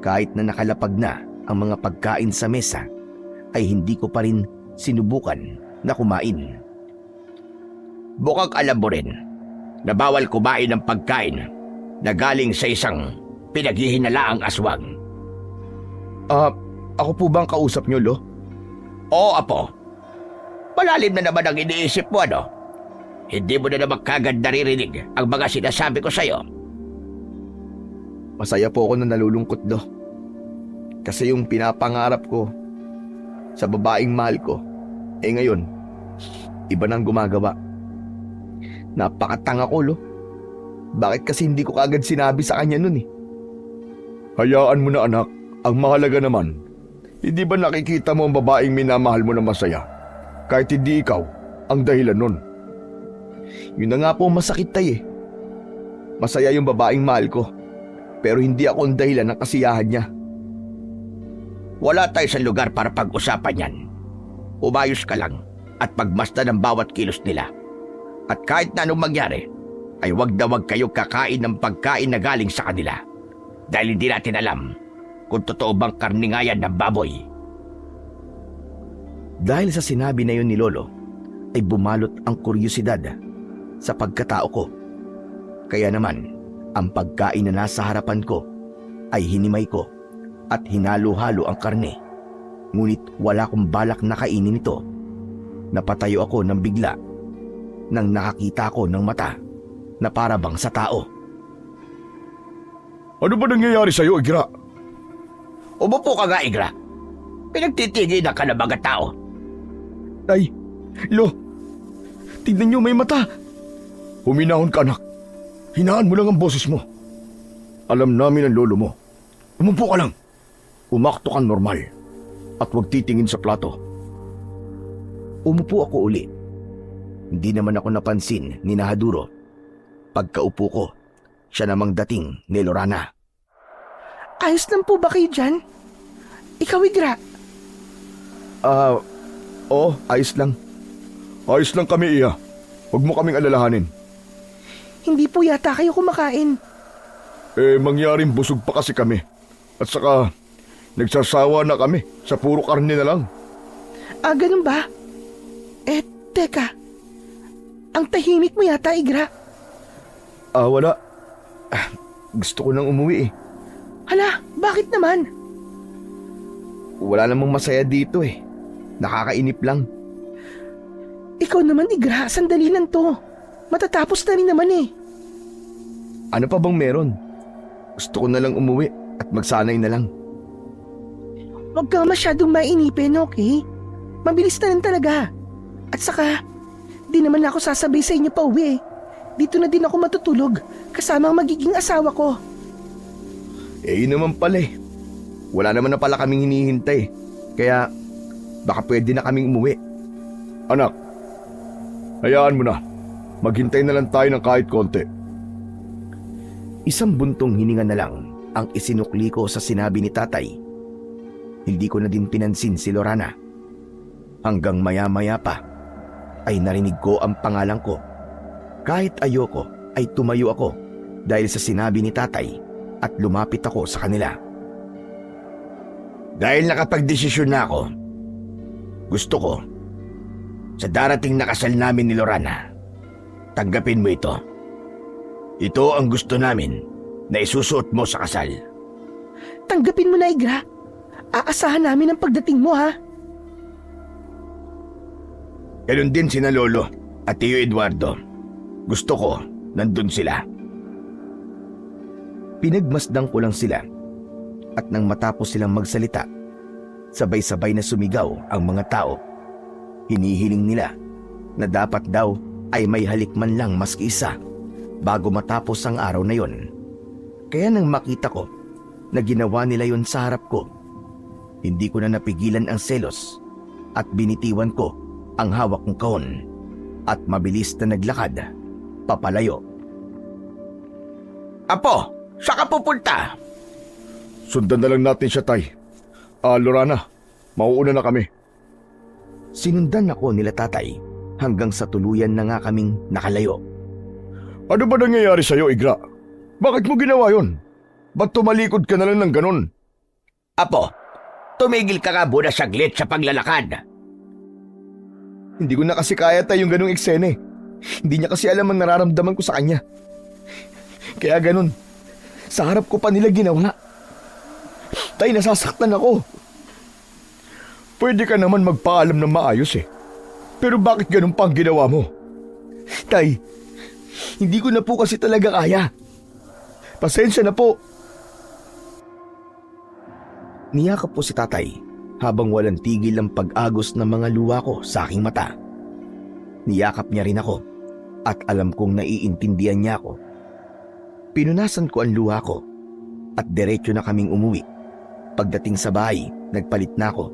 kahit na nakalapag na ang mga pagkain sa mesa, ay hindi ko pa rin sinubukan na kumain. Bukang alam mo rin na bawal kumain ng pagkain na galing sa isang pinaghihinalaang aswang. Ako po bang kausap nyo, Lo? Oo, Apo. Malalim na naman ang iniisip mo, ano? Hindi mo na naman kagad naririnig ang mga sinasabi ko sa'yo. Masaya po ako na nalulungkot, Lo. Kasi yung pinapangarap ko sa babaeng mahal ko, ngayon, iba nang gumagawa. Napakatanga ko, Lo. Bakit kasi hindi ko kagad sinabi sa kanya nun eh? Hayaan mo na anak, ang mahalaga naman, hindi ba nakikita mo ang babaeng minamahal mo na masaya? Kahit hindi ikaw ang dahilan nun. Yun na nga po ang masakit, Tay eh. Masaya yung babaeng mahal ko, pero hindi ako ang dahilan ng kasiyahan niya. Wala tayo sa lugar para pag-usapan yan. Umayos ka lang at pagmasdan ng bawat kilos nila. At kahit na anong mangyari, ay wag na wag kayo kakain ng pagkain na galing sa kanila. Dahil hindi natin alam kung totoo bang karningayan ng baboy. Dahil sa sinabi na yun ni Lolo, ay bumalot ang kuryosidad sa pagkatao ko. Kaya naman, ang pagkain na nasa harapan ko ay hinimay ko at hinalo-halo ang karne. Ngunit wala akong balak na kainin ito. Napatayo ako ng bigla nang nakakita ko ng mata na para bang sa tao. Ano ba nangyayari sa'yo, Igra? Umupo ka nga, Igra. Pinagtitigil ka ng mga tao. Tay, Lo, tignan niyo may mata. Huminahon ka, anak. Hinaan mo lang ang boses mo. Alam namin ang lolo mo. Umupo ka lang. Umakto kang normal. At huwag titingin sa plato. Umupo ako uli. Hindi naman ako napansin ni Haduro. Pagkaupo ko, siya namang dating ni Lorana. Ayos lang po ba kayo dyan? Ikaw, Igra. Oo, ayos lang. Ayos lang kami, Iya. Huwag mo kaming alalahanin. Hindi po yata kayo kumakain. Mangyaring busog pa kasi kami. At saka, Nagsasawa na kami sa puro karne na lang. Ah, ganun ba? Teka. Ang tahimik mo yata, Igra. Wala. Gusto ko nang umuwi eh. Hala, bakit naman? Wala namang masaya dito eh. Nakakainip lang. Ikaw naman, Igra, sandali lang to. Matatapos na rin naman eh. Ano pa bang meron? Gusto ko na lang umuwi at magsanay na lang. Huwag kang masyadong mainipin, okay? Mabilis na lang talaga. At saka, di naman ako sasabay sa inyo pa uwi eh. Dito na din ako matutulog kasama ang magiging asawa ko. Yun naman pala eh. Wala naman na pala kaming hinihintay. Kaya baka pwede na kaming umuwi. Anak, hayaan mo na. Maghintay na lang tayo ng kahit konti. Isang buntong hininga na lang ang isinukli ko sa sinabi ni tatay. Hindi ko na din pinansin si Lorana. Hanggang maya-maya pa ay narinig ko ang pangalan ko. Kahit ayoko ay tumayo ako dahil sa sinabi ni tatay at lumapit ako sa kanila. Dahil nakapagdesisyon na ako, gusto ko, sa darating na kasal namin ni Lorana, tanggapin mo ito. Ito ang gusto namin na isusuot mo sa kasal. Tanggapin mo na, Igra. Aasahan namin ang pagdating mo, ha? Ganun din sina Lolo at Tio Eduardo. Gusto ko, nandun sila. Pinagmasdan ko lang sila at nang matapos silang magsalita, sabay-sabay na sumigaw ang mga tao. Hinihiling nila na dapat daw ay may halik man lang maski isa bago matapos ang araw na yon. Kaya nang makita ko na ginawa nila yon sa harap ko, hindi ko na napigilan ang selos at binitiwan ko ang hawak kong kahon at mabilis na naglakad papalayo. Apo, saan ka pupunta? Sundan na lang natin siya, Tay. Lorana, mauuna na kami. Sinundan ako nila tatay hanggang sa tuluyan na nga kaming nakalayo. Ano ba nangyayari sa'yo, Igra? Bakit mo ginawa yon? Ba't tumalikod ka na lang ng ganun? Apo, tumigil ka nga muna saglit sa paglalakad. Hindi ko na kasi kaya tayo yung ganung eksena eh. Hindi niya kasi alam ang nararamdaman ko sa kanya. Kaya ganun, sa harap ko pa nila ginawa. Tay, nasasaktan ako. Pwede ka naman magpaalam ng maayos eh. Pero bakit ganun pa ang ginawa mo? Tay, hindi ko na po kasi talaga kaya. Pasensya na po. Niyakap po si tatay habang walang tigil ang pag-agos ng mga luha ko sa aking mata. Niyakap niya rin ako at alam kong naiintindihan niya ako. Pinunasan ko ang luha ko at diretso na kaming umuwi. Pagdating sa bahay, nagpalit na ako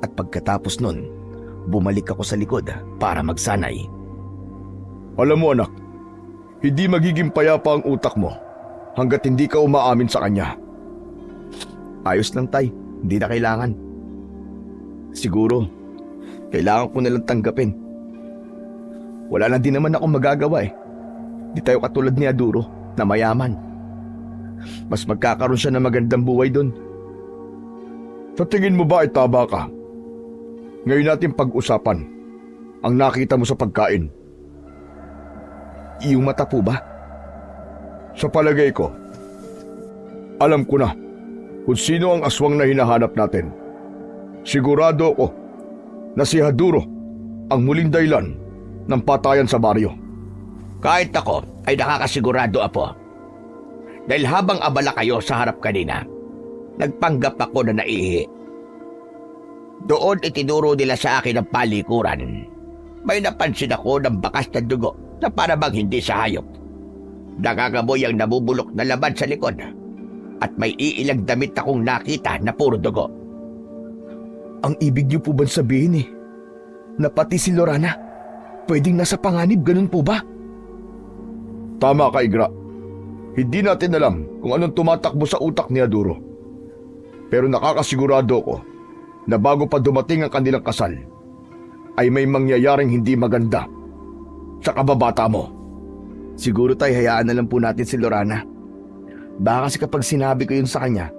at pagkatapos nun, bumalik ako sa likod para magsanay. Alam mo anak, hindi magiging payapa ang utak mo hanggat hindi ka umaamin sa kanya. Ayos lang tay, hindi na kailangan. Siguro, kailangan ko nalang tanggapin. Wala na din naman akong magagawa eh. Di tayo katulad ni Aduro na mayaman. Mas magkakaroon siya ng magandang buhay doon. Sa tingin mo ba ay tama ka? Ngayon natin pag-usapan ang nakita mo sa pagkain. Iyong mata po ba? Sa palagay ko, alam ko na kung sino ang aswang na hinahanap natin. Sigurado ako na si Haduro ang muling dahilan ng patayan sa baryo. Kahit ako ay nakakasigurado, Apo. Dahil habang abala kayo sa harap kanina, nagpanggap ako na naihi. Doon itinuro nila sa akin ang palikuran. May napansin ako ng bakas na dugo na para bang hindi sa hayop. Nakakamoy ang nabubulok na laman sa likod. At may iilang damit akong nakita na puro dugo. Ang ibig niyo po ba sabihin eh, na pati si Lorana, pwedeng nasa panganib, ganun po ba? Tama ka, Igra. Hindi natin alam kung anong tumatakbo sa utak ni Aduro. Pero nakakasigurado ko na bago pa dumating ang kanilang kasal, ay may mangyayaring hindi maganda sa kababata mo. Siguro tayo hayaan na lang po natin si Lorana. Baka kasi kapag sinabi ko yun sa kanya,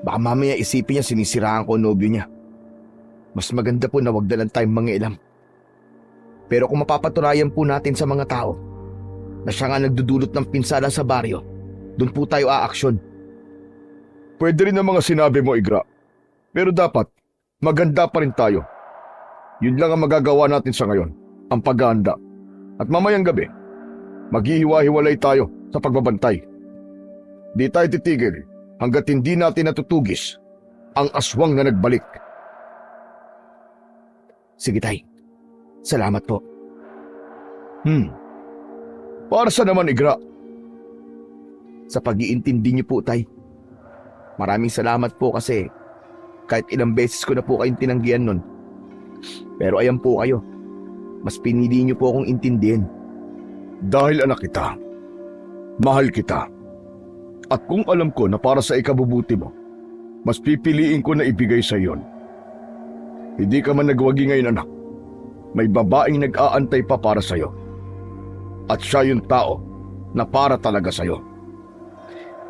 Baka mamaya isipin niya sinisiraan ko ang nobyo niya. Mas maganda po na wag na lang tayong mangialam. Pero kung mapapatunayan po natin sa mga tao na siya nga nagdudulot ng pinsala sa baryo, doon po tayo aaksyon. Pwede rin ang mga sinabi mo, Igra. Pero dapat, maganda pa rin tayo. Yun lang ang magagawa natin sa ngayon, ang paghahanda. At mamayang gabi, maghihiwa-hiwalay tayo sa pagbabantay. Di tayo titigil hanggat hindi natin natutugis ang aswang na nagbalik. Sige tay, salamat po. Para sa naman, Igra? Sa pag-iintindi niyo po tay. Maraming salamat po kasi kahit ilang beses ko na po kayong tinanggihan nun. Pero ayan po kayo, mas pinili niyo po akong intindihin. Dahil anak kita, mahal kita. At kung alam ko na para sa ikabubuti mo, mas pipiliin ko na ibigay sa iyon. Hindi ka man nagwagi ngayon, anak. May babaeng nag-aantay pa para sa iyo. At siya yung tao na para talaga sa iyo.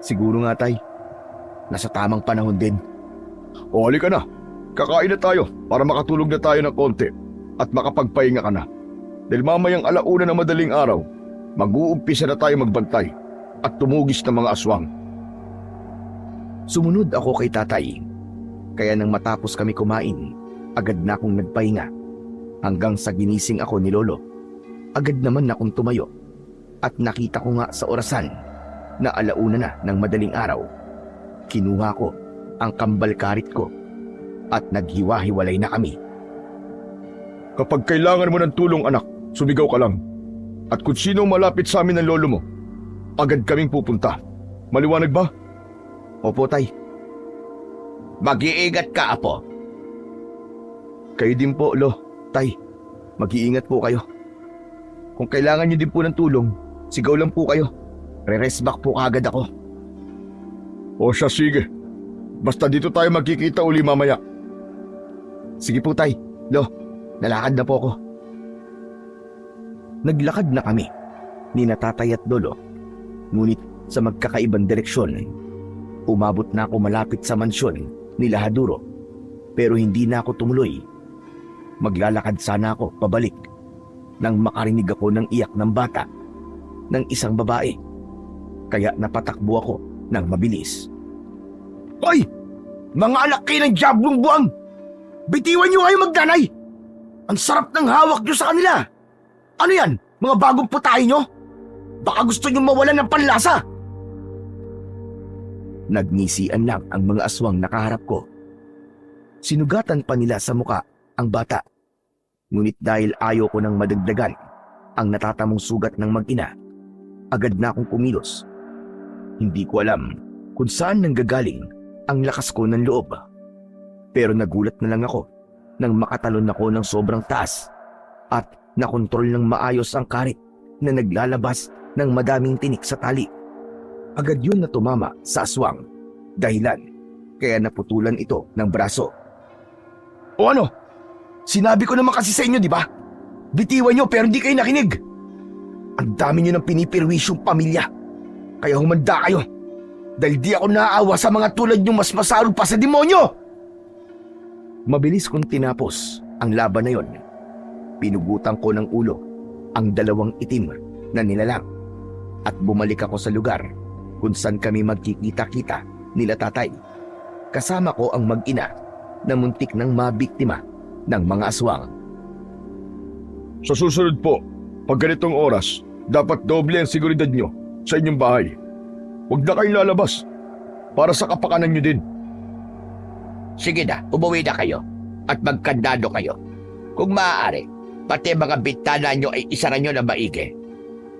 Siguro nga tay, nasa tamang panahon din. O halika na, kakain na tayo para makatulog na tayo ng konti at makapagpahinga ka na. Dahil mamayang 1:00 na madaling araw, mag-uumpisa na tayo magbantay at tumugis ng mga aswang. Sumunod ako kay tatay. Kaya nang matapos kami kumain, agad na akong nagpahinga. Hanggang sa ginising ako ni Lolo, agad naman akong tumayo. At nakita ko nga sa orasan na 1:00 na ng madaling araw. Kinuha ko ang kambal-karit ko at naghiwa-hiwalay na kami. Kapag kailangan mo ng tulong, anak, sumigaw ka lang. At kung sino malapit sa amin ng lolo mo, agad kaming pupunta. Maliwanag ba? Opo tay, Mag-iingat ka, Apo. kayo din po lo. Tay, mag-iingat po kayo. Kung kailangan niyo din po ng tulong, sigaw lang po kayo. Re-rest back po agad ako. O siya, sige. Basta dito tayo magkikita uli mamaya. Sige po tay, lo, nalakad na po ako. Naglakad na kami ni Tatay at Lolo. Ngunit sa magkakaibang direksyon, umabot na ako malapit sa mansyon ni Lahaduro. Pero hindi na ako tumuloy. Maglalakad sana ako pabalik nang makarinig ako ng iyak ng bata ng isang babae. Kaya napatakbo ako ng mabilis. Hoy! Mga anak kayo ng diablong buwang! Bitiwan niyo kayo magdanay! Ang sarap ng hawak niyo sa kanila! Ano yan? Mga bagong putahe niyo? Baka gusto niyo mawalan ng panlasa! Nagnisian lang ang mga aswang nakaharap ko. Sinugatan pa nila sa muka ang bata. Ngunit dahil ayaw ko nang madagdagan ang natatamong sugat ng mag-ina, agad na akong kumilos. Hindi ko alam kung saan nanggagaling ang lakas ko ng loob. Pero nagulat na lang ako nang makatalon ako ng sobrang taas at nakontrol ng maayos ang karit na naglalabas ng madaming tinik sa tali. Agad yun na tumama sa aswang, dahilan kaya naputulan ito ng braso. O ano? Sinabi ko naman kasi sa inyo, di ba? Bitiwan niyo pero hindi kayo nakinig. Ang dami niyo ng pinipirwisyong pamilya. Kaya humanda kayo. Dahil di ako naaawa sa mga tulad niyong mas masalog pa sa demonyo! Mabilis kong tinapos ang laban na yon. Pinugutan ko ng ulo ang 2 itim na nilalang at bumalik ako sa lugar kung saan kami magkikita-kita nila tatay. Kasama ko ang mag-ina na muntik nang mabiktima ng mga aswang. Sa susunod po, pag ganitong oras, dapat doble ang seguridad nyo sa inyong bahay. Huwag na kayong lalabas para sa kapakanan nyo din. Sige na, umuwi na kayo at magkandado kayo. Kung maaari, pati mga bintana nyo ay isara nyo na maigi.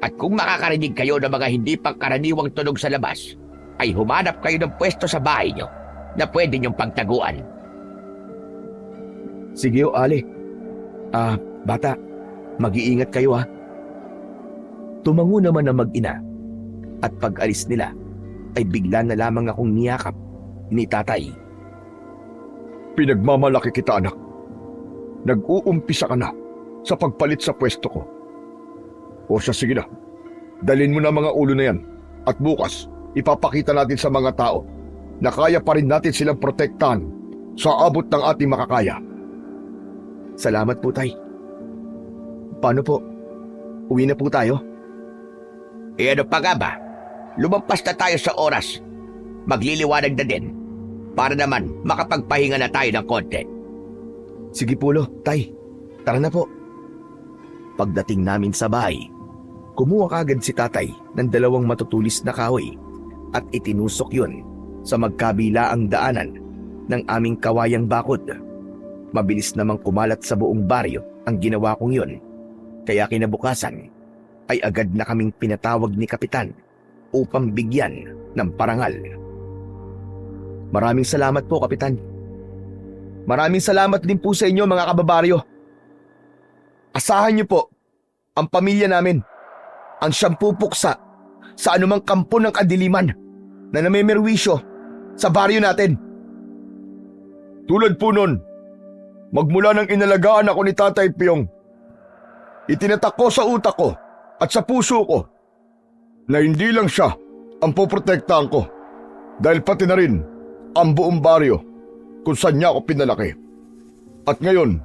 At kung makakarinig kayo ng mga hindi pangkaraniwang tunog sa labas, ay humanap kayo ng pwesto sa bahay nyo na pwede nyong pagtaguan. Sige o Ali. Bata, mag-iingat kayo ha. Tumango naman ang mag-ina at pag-alis nila ay bigla na lamang akong niyakap ni tatay. Pinagmamalaki kita, anak. Nag-uumpisa ka na sa pagpalit sa pwesto ko. O siya, sige na. Dalhin mo na mga ulo na yan at bukas ipapakita natin sa mga tao na kaya pa rin natin silang protektahan sa abot ng ating makakaya. Salamat po, Tay. Paano po? Uwi na po tayo? Ano pa nga ba? Lumampas na tayo sa oras. Magliliwanag na din. Para naman makapagpahinga na tayo ng konti. Sige po, Lo. Tay, tara na po. Pagdating namin sa bahay, kumuha kagad si Tatay ng 2 matutulis na kahoy at itinusok yun sa magkabilaang daanan ng aming kawayang bakod. Mabilis namang kumalat sa buong baryo ang ginawa kong yun. Kaya kinabukasan ay agad na kaming pinatawag ni Kapitan upang bigyan ng parangal. Maraming salamat po, Kapitan. Maraming salamat din po sa inyo, mga kababaryo. Asahan niyo po ang pamilya namin, ang siyang pupuksa sa anumang kampo ng kadiliman na namemerwisyo sa baryo natin. Tulad po nun, magmula nang inalagaan ako ni Tatay Pyong, itinatak ko sa utak ko at sa puso ko na hindi lang siya ang poprotektahan ko, dahil pati na rin ang buong baryo kung saan niya ako pinalaki. At ngayon,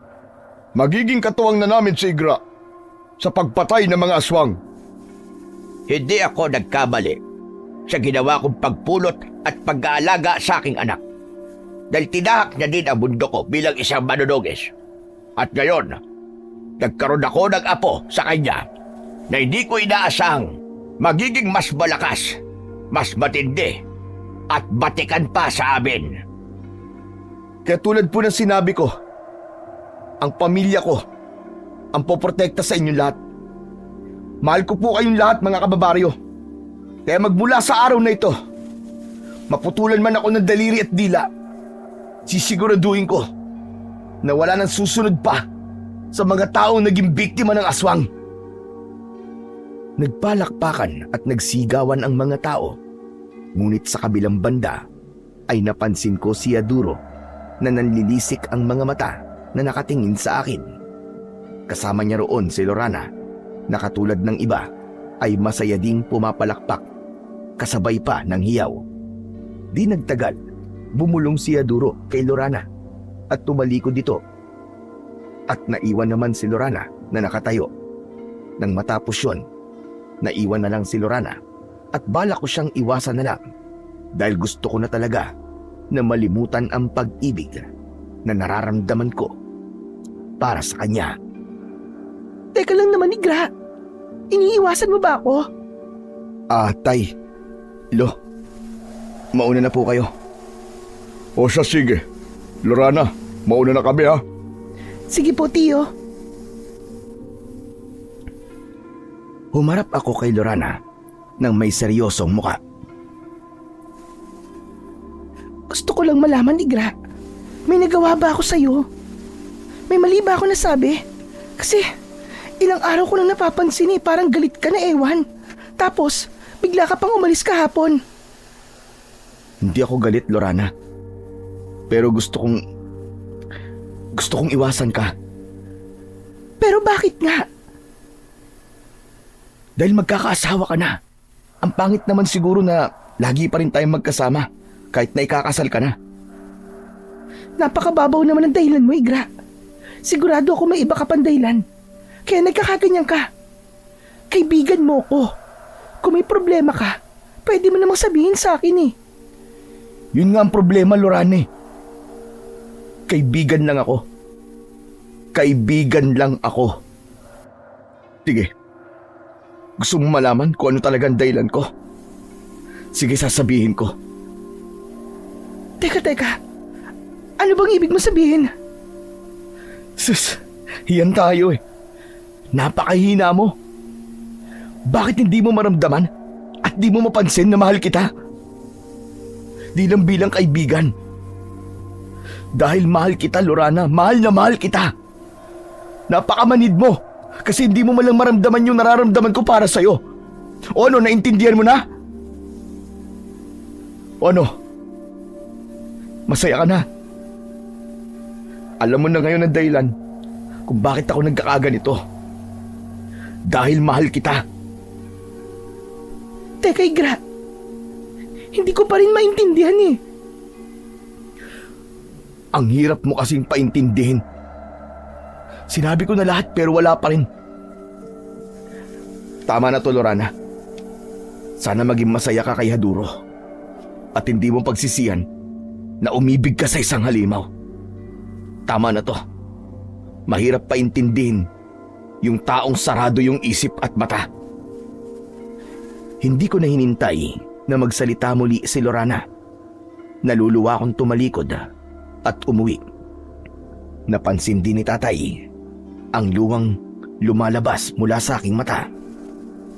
magiging katuwang na namin si Igra sa pagpatay ng mga aswang. Hindi ako nagkamali sa ginawa kong pagpulot at pag-aalaga sa aking anak. Dahil tinahak niya din ang mundo ko bilang isang manunugis. At ngayon, nagkaroon ako ng apo sa kanya na hindi ko inaasahang magiging mas malakas, mas matindi, at batikan pa sa amin. Kaya tulad po ng sinabi ko, ang pamilya ko ang poprotekta sa inyong lahat. Mahal ko po kayong lahat, mga kababaryo. Kaya magmula sa araw na ito, maputulan man ako ng daliri at dila, sisiguraduhin ko na wala nang susunod pa sa mga taong naging biktima ng aswang. Nagpalakpakan at nagsigawan ang mga tao. Ngunit sa kabilang banda ay napansin ko si Aduro na nanlilisik ang mga mata na nakatingin sa akin. Kasama niya roon si Lorana na katulad ng iba ay masaya ding pumapalakpak kasabay pa ng hiyaw. Di nagtagal, bumulong si Aduro kay Lorana at tumalikod dito. At naiwan naman si Lorana na nakatayo. Nang matapos yun, naiwan na lang si Lorana at balak ko siyang iwasan na lang dahil gusto ko na talaga na malimutan ang pag-ibig na nararamdaman ko para sa kanya. Teka lang naman, Igra. Iniiwasan mo ba ako? Tay, Lo, mauna na po kayo. O siya, sige. Lorana, mauna na kami ha. Sige po, Tiyo. Humarap ako kay Lorana nang may seryosong muka. Gusto ko lang malaman, Igra. May nagawa ba ako sa'yo? May mali ba ako nasabi? Kasi ilang araw ko lang napapansin parang galit ka na, ewan. Tapos bigla ka pang umalis kahapon. Hindi ako galit, Lorana. Pero gusto kong iwasan ka. Pero bakit nga? Dahil magkakaasawa ka na. Ang pangit naman siguro na lagi pa rin tayong magkasama kahit na ikakasal ka na. Napakababaw naman ang dahilan mo, Igra. Sigurado ako may iba ka pang dahilan. Kaya nagkakaganyan ka. Kaibigan mo ko. Kung may problema ka, pwede mo namang sabihin sa akin eh. Yun nga ang problema, Lorane. Kaibigan lang ako. Kaibigan lang ako. Sige. Gusto mo malaman kung ano talagang dahilan ko? Sige, sasabihin ko. Teka. Ano bang ibig mo sabihin? Sus, yan tayo eh. Napakahina mo. Bakit hindi mo maramdaman at di mo mapansin na mahal kita? Di lang bilang kaibigan. Dahil mahal kita, Lorana. Mahal na mahal kita. Napakamanid mo. Kasi hindi mo malang maramdaman yung nararamdaman ko para sa'yo. O ano, naintindihan mo na? O ano? Masaya ka na? Alam mo na ngayon ang dahilan kung bakit ako nagkakaganito. Dahil mahal kita. Teka, Igra. Hindi ko pa rin maintindihan eh. Ang hirap mo kasing paintindihin. Sinabi ko na lahat pero wala pa rin. Tama na to, Lorana. Sana maging masaya ka kay Haduro. At hindi mo pagsisihan na umibig ka sa isang halimaw. Tama na to. Mahirap paintindihin yung taong sarado yung isip at mata. Hindi ko na hinintay na magsalita muli si Lorana. Naluluwa akong tumalikod at umuwi. Napansin din ni tatay ang luwang lumalabas mula sa aking mata.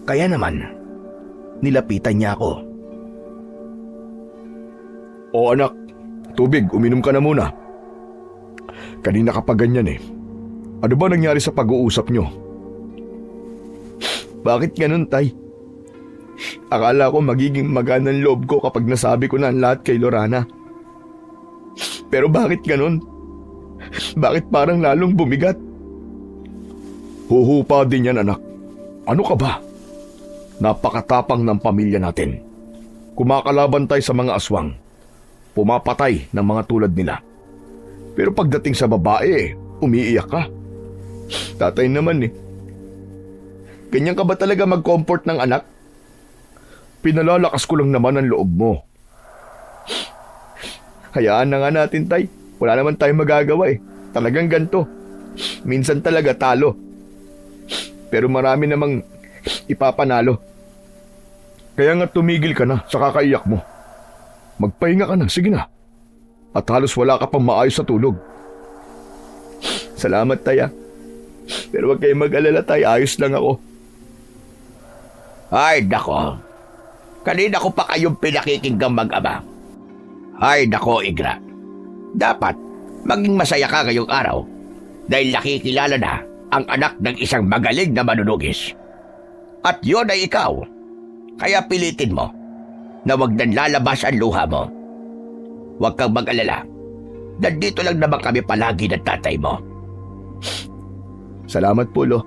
Kaya naman, nilapitan niya ako. O anak, tubig, uminom ka na muna. Kanina ka pa ganyan eh. Ano ba nangyari sa pag-uusap nyo? Bakit ganun, tay? Akala ko magiging maganang loob ko kapag nasabi ko na ang lahat kay Lorana. Pero bakit ganun? Bakit parang lalong bumigat? Huhupa din yan, anak. Ano ka ba? Napakatapang ng pamilya natin. Kumakalaban tayo sa mga aswang. Pumapatay ng mga tulad nila. Pero pagdating sa babae, umiiyak ka. Tatay naman eh. Ganyan ka ba talaga mag-comfort ng anak? Pinalalakas ko lang naman ang loob mo. Hayaan na nga natin, tay. Wala naman tayong magagawa eh. Talagang ganito. Minsan talaga talo. Pero marami namang ipapanalo. Kaya nga tumigil ka na sa kakaiyak mo. Magpahinga ka na, sige na. At halos wala ka pang maayos sa tulog. Salamat, tay ah. Pero wag kayong mag-alala, tay. Ayos lang ako. Ay, nako. Kanina ko pa kayong pinakikinggang mag-ama. Ay, nako, Igra. Dapat maging masaya ka ngayong araw dahil nakikilala na ang anak ng isang magaling na manunugis. At yun ay ikaw. Kaya pilitin mo na wag nang lalabas ang luha mo. Huwag kang mag-alala. Nandito lang naman kami palagi ng tatay mo. Salamat po, Lo.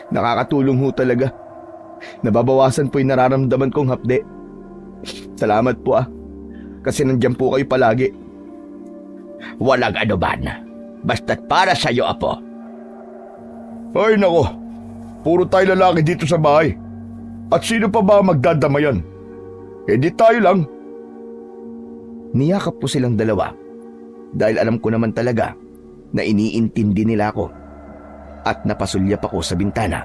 Nakakatulong ho talaga. Nababawasan po yung nararamdaman kong hapde. Salamat po ah. Kasi nandiyan po kayo palagi. Walang anuman. Basta't para sa iyo, Apo. Ay nako, puro tayo lalaki dito sa bahay. At sino pa ba magdadamayan? Eh di tayo lang. Niyakap po silang dalawa dahil alam ko naman talaga na iniintindi nila ako at napasulyap ako sa bintana.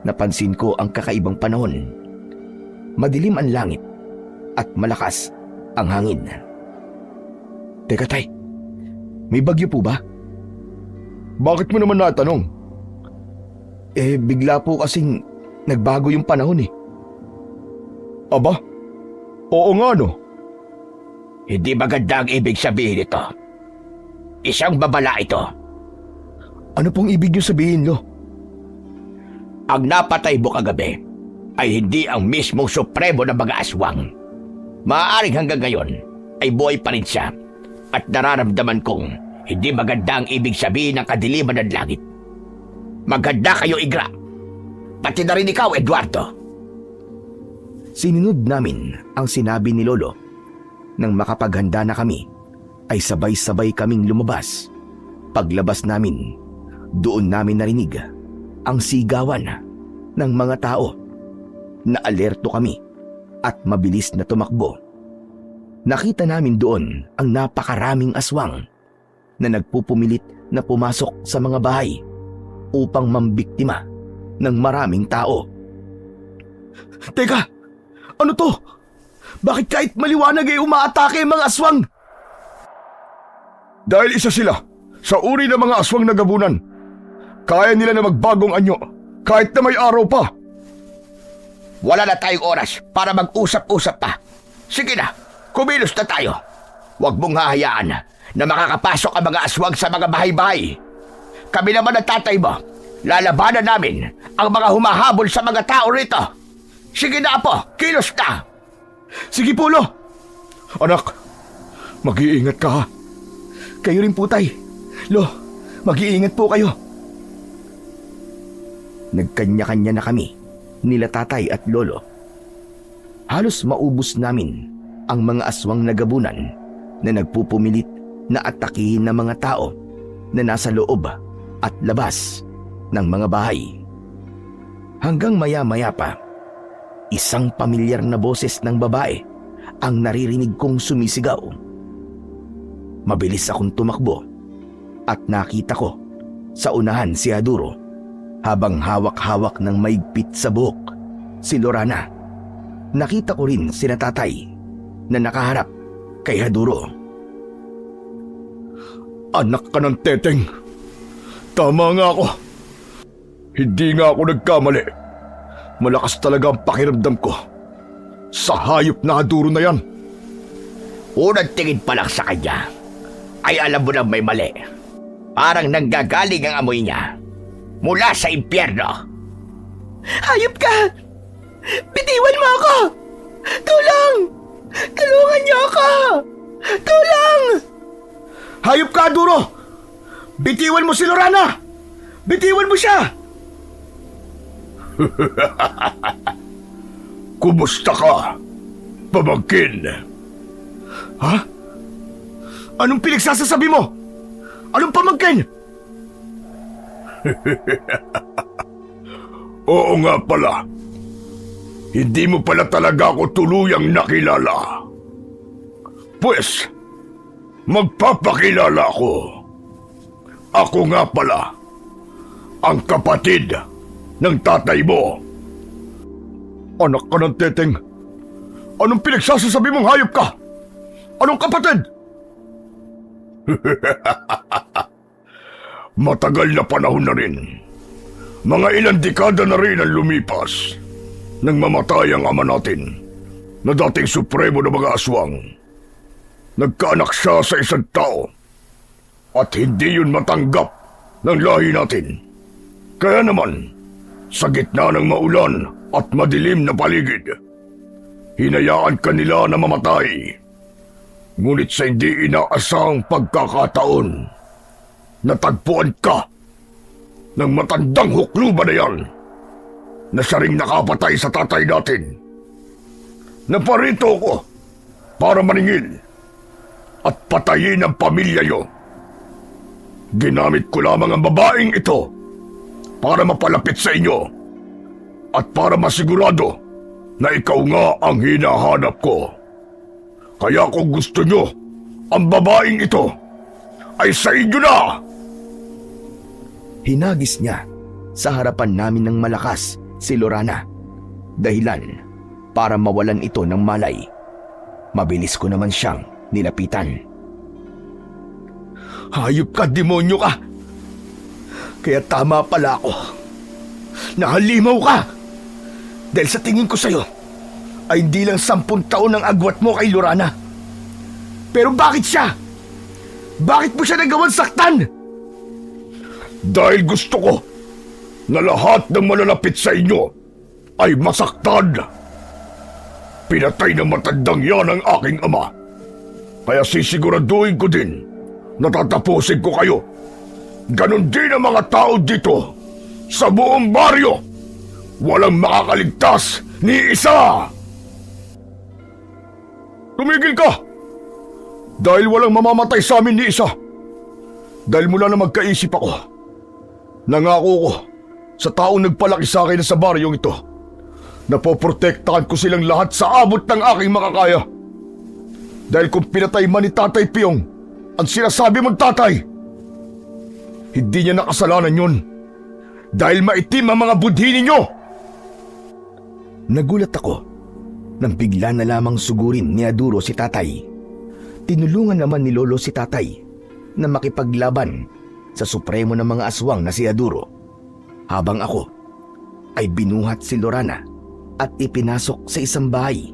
Napansin ko ang kakaibang panahon. Madilim ang langit at malakas ang hangin. Teka tay, may bagyo po ba? Bakit mo naman natanong? Eh bigla po kasing nagbago yung panahon eh. Aba, oo nga no. Hindi maganda ang ibig sabihin ito. Isang babala ito. Ano pong ibig niyo sabihin, Lo? Ang napatay mo kagabi ay hindi ang mismong supremo ng mga aswang. Maaaring hanggang ngayon ay buhay pa rin siya at nararamdaman kong hindi maganda ang ibig sabihin ng kadiliman ng langit. Maganda kayo, Igra. Pati na rin ikaw, Eduardo. Sinunod namin ang sinabi ni Lolo. Nang makapaghanda na kami, ay sabay-sabay kaming lumabas. Paglabas namin, doon namin narinig ang sigawan ng mga tao. Naalerto kami at mabilis na tumakbo. Nakita namin doon ang napakaraming aswang na nagpupumilit na pumasok sa mga bahay upang mambiktima ng maraming tao. Teka! Ano to? Bakit kahit maliwanag ay umaatake ang mga aswang? Dahil isa sila sa uri ng mga aswang na gabunan. Kaya nila na magbagong anyo kahit na may araw pa. Wala na tayong oras para mag-usap-usap pa. Sige na, kumilos na tayo. Huwag mong hahayaan na makakapasok ang mga aswang sa mga bahay-bahay. Kami naman ang tatay mo. Lalabanan namin ang mga humahabol sa mga tao rito. Sige na, Apo, kilos na. Sige po, Lo. Anak, mag-iingat ka ha. Kayo rin po, tay. Lo, mag-iingat po kayo. Nagkanya-kanya na kami, nila tatay at lolo. Halos maubos namin ang mga aswang na gabunan na nagpupumilit na atakihin ng mga tao na nasa loob at labas ng mga bahay. Hanggang maya-maya pa, isang pamilyar na boses ng babae ang naririnig kong sumisigaw. Mabilis akong tumakbo at nakita ko sa unahan si Haduro habang hawak-hawak ng maigpit sa buhok si Lorana. Nakita ko rin sina tatay na nakaharap kay Haduro. Anak ka ng teteng. Tama nga ako. Hindi nga ako nagkamali. Malakas talaga ang pakiramdam ko. Sa hayop na Haduro na yan. Unang tingin pa lang sa kanya, ay alam mo na may mali. Parang nanggagaling ang amoy niya mula sa impyerno. Hayop ka! Bitiwan mo ako! Tulong! Tulungan niyo ako! Tulong! Hayop ka, Haduro! Bitiwan mo si Lorana! Bitiwan mo siya! Kumusta ka, pamangkin? Ha? Anong pinagsasasabi mo? Anong pamangkin? Oo nga pala. Hindi mo pala talaga ako tuluyang nakilala. Pues, magpapakilala ako. Ako nga pala, ang kapatid ng tatay mo. Anak ka ng teteng. Anong pinagsasasabi mong hayop ka? Anong kapatid? Matagal na panahon na rin. Mga ilang dekada na rin ang lumipas nang mamatay ang ama natin na dating supremo ng mga aswang. Nagkaanak siya sa isang tao at hindi yun matanggap ng lahi natin. Kaya naman, sa gitna ng maulan at madilim na paligid, hinayaan ka nila na mamatay. Ngunit sa hindi inaasahang pagkakataon, natagpuan ka ng matandang hukluban na yan na siya ring nakapatay sa tatay natin. Naparito ko para maningil at patayin ang pamilya niyo. Ginamit ko lamang ang babaeng ito para mapalapit sa inyo at para masigurado na ikaw nga ang hinahanap ko. Kaya kung gusto nyo, ang babaeng ito ay sa inyo na! Hinagis niya sa harapan namin ng malakas si Lorana, dahilan para mawalan ito ng malay. Mabilis ko naman siyang nilapitan. Hayop ka, demonyo ka! Kaya tama pala ako. Nakalimaw ka! Dahil sa tingin ko sa'yo, ay hindi lang 10 taon ang agwat mo kay Lorana. Pero bakit siya? Bakit mo siya nagawang saktan? Dahil gusto ko na lahat ng malalapit sa inyo ay masaktan. Pinatay ng matandang yan ang aking ama. Kaya sisiguraduhin ko din na tatapusin ko kayo. Ganon din ang mga tao dito sa buong baryo. Walang makakaligtas ni isa. Tumigil ka! Dahil walang mamamatay sa amin ni isa. Dahil mula na magkaisip ako, nangako ko sa taong nagpalaki sa akin sa baryong ito na poprotektahan ko silang lahat sa abot ng aking makakaya. Dahil kung pinatay man ni Tatay Piyong ang sinasabi mong tatay, hindi niya nakasalanan yun dahil maitim ang mga budhi ninyo. Nagulat ako nang bigla na lamang sugurin ni Haduro si tatay. Tinulungan naman ni Lolo si tatay na makipaglaban sa supremo ng mga aswang na si Haduro, habang ako ay binuhat si Lorana at ipinasok sa isang bahay.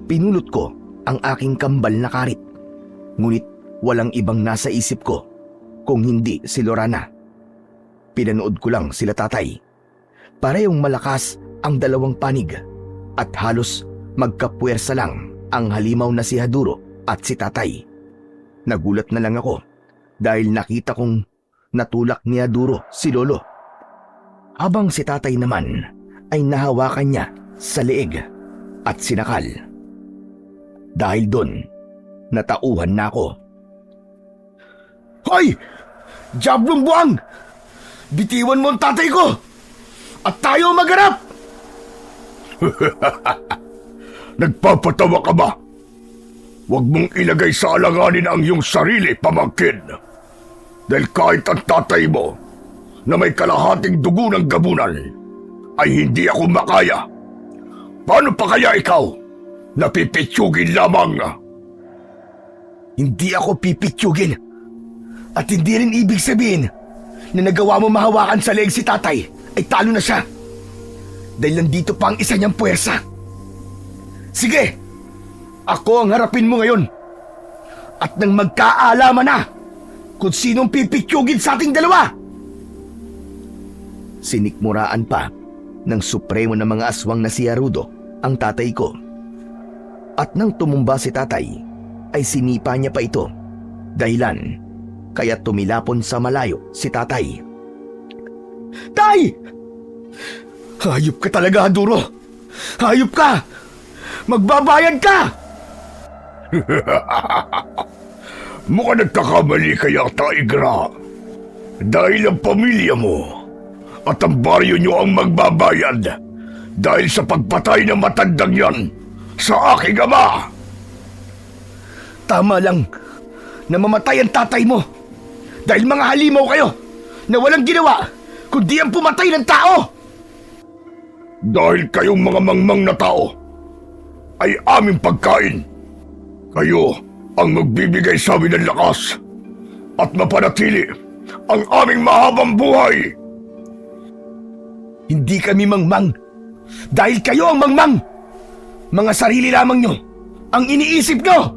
Pinulot ko ang aking kambal na karit, ngunit walang ibang nasa isip ko kung hindi si Lorana. Pinanood ko lang sila tatay. Parehong malakas ang dalawang panig at halos magkapuwersa lang ang halimaw na si Haduro at si tatay. Nagulat na lang ako dahil nakita kong natulak ni Haduro si Lolo, habang si tatay naman ay nahawakan niya sa leeg at sinakal. Dahil doon, natauhan na ako. Hoy! Diablong buwang! Bitiwan mo ang tatay ko! At tayo magharap! Nagpapatawa ka ba? Huwag mong ilagay sa alanganin ang iyong sarili, pamangkin. Dahil kahit ang tatay mo, na may kalahating dugo ng gabunan, ay hindi ako makaya. Paano pa kaya ikaw? Napipitsugin lamang. Hindi ako pipitsugin. At hindi rin ibig sabihin na nagawa mo mahawakan sa leeg si tatay ay talo na siya. Dahil nandito pa ang isa niyang puwersa. Sige! Ako ang harapin mo ngayon. At nang magkaalaman na kung sinong pipitsugin sa ating dalawa. Sinikmuraan pa ng supremo ng mga aswang na si Harudo ang tatay ko. At nang tumumba si tatay, ay sinipa niya pa ito. Dahilan, kaya tumilapon sa malayo si tatay. Tay! Hayop ka talaga, Haduro! Hayop ka! Magbabayad ka! Mukhang nagkakamali kaya Igra. Dahil ang pamilya mo at ang baryo nyo ang magbabayad dahil sa pagpatay ng matandang yan sa aking ama. Tama lang na mamatay ang tatay mo dahil mga halimaw kayo na walang ginawa kundi ang pumatay ng tao. Dahil kayong mga mangmang na tao ay aming pagkain. Kayo ang magbibigay sa amin ng lakas at mapanatili ang aming mahabang buhay. Hindi kami mangmang dahil kayo ang mangmang. Mga sarili lamang nyo ang iniisip nyo.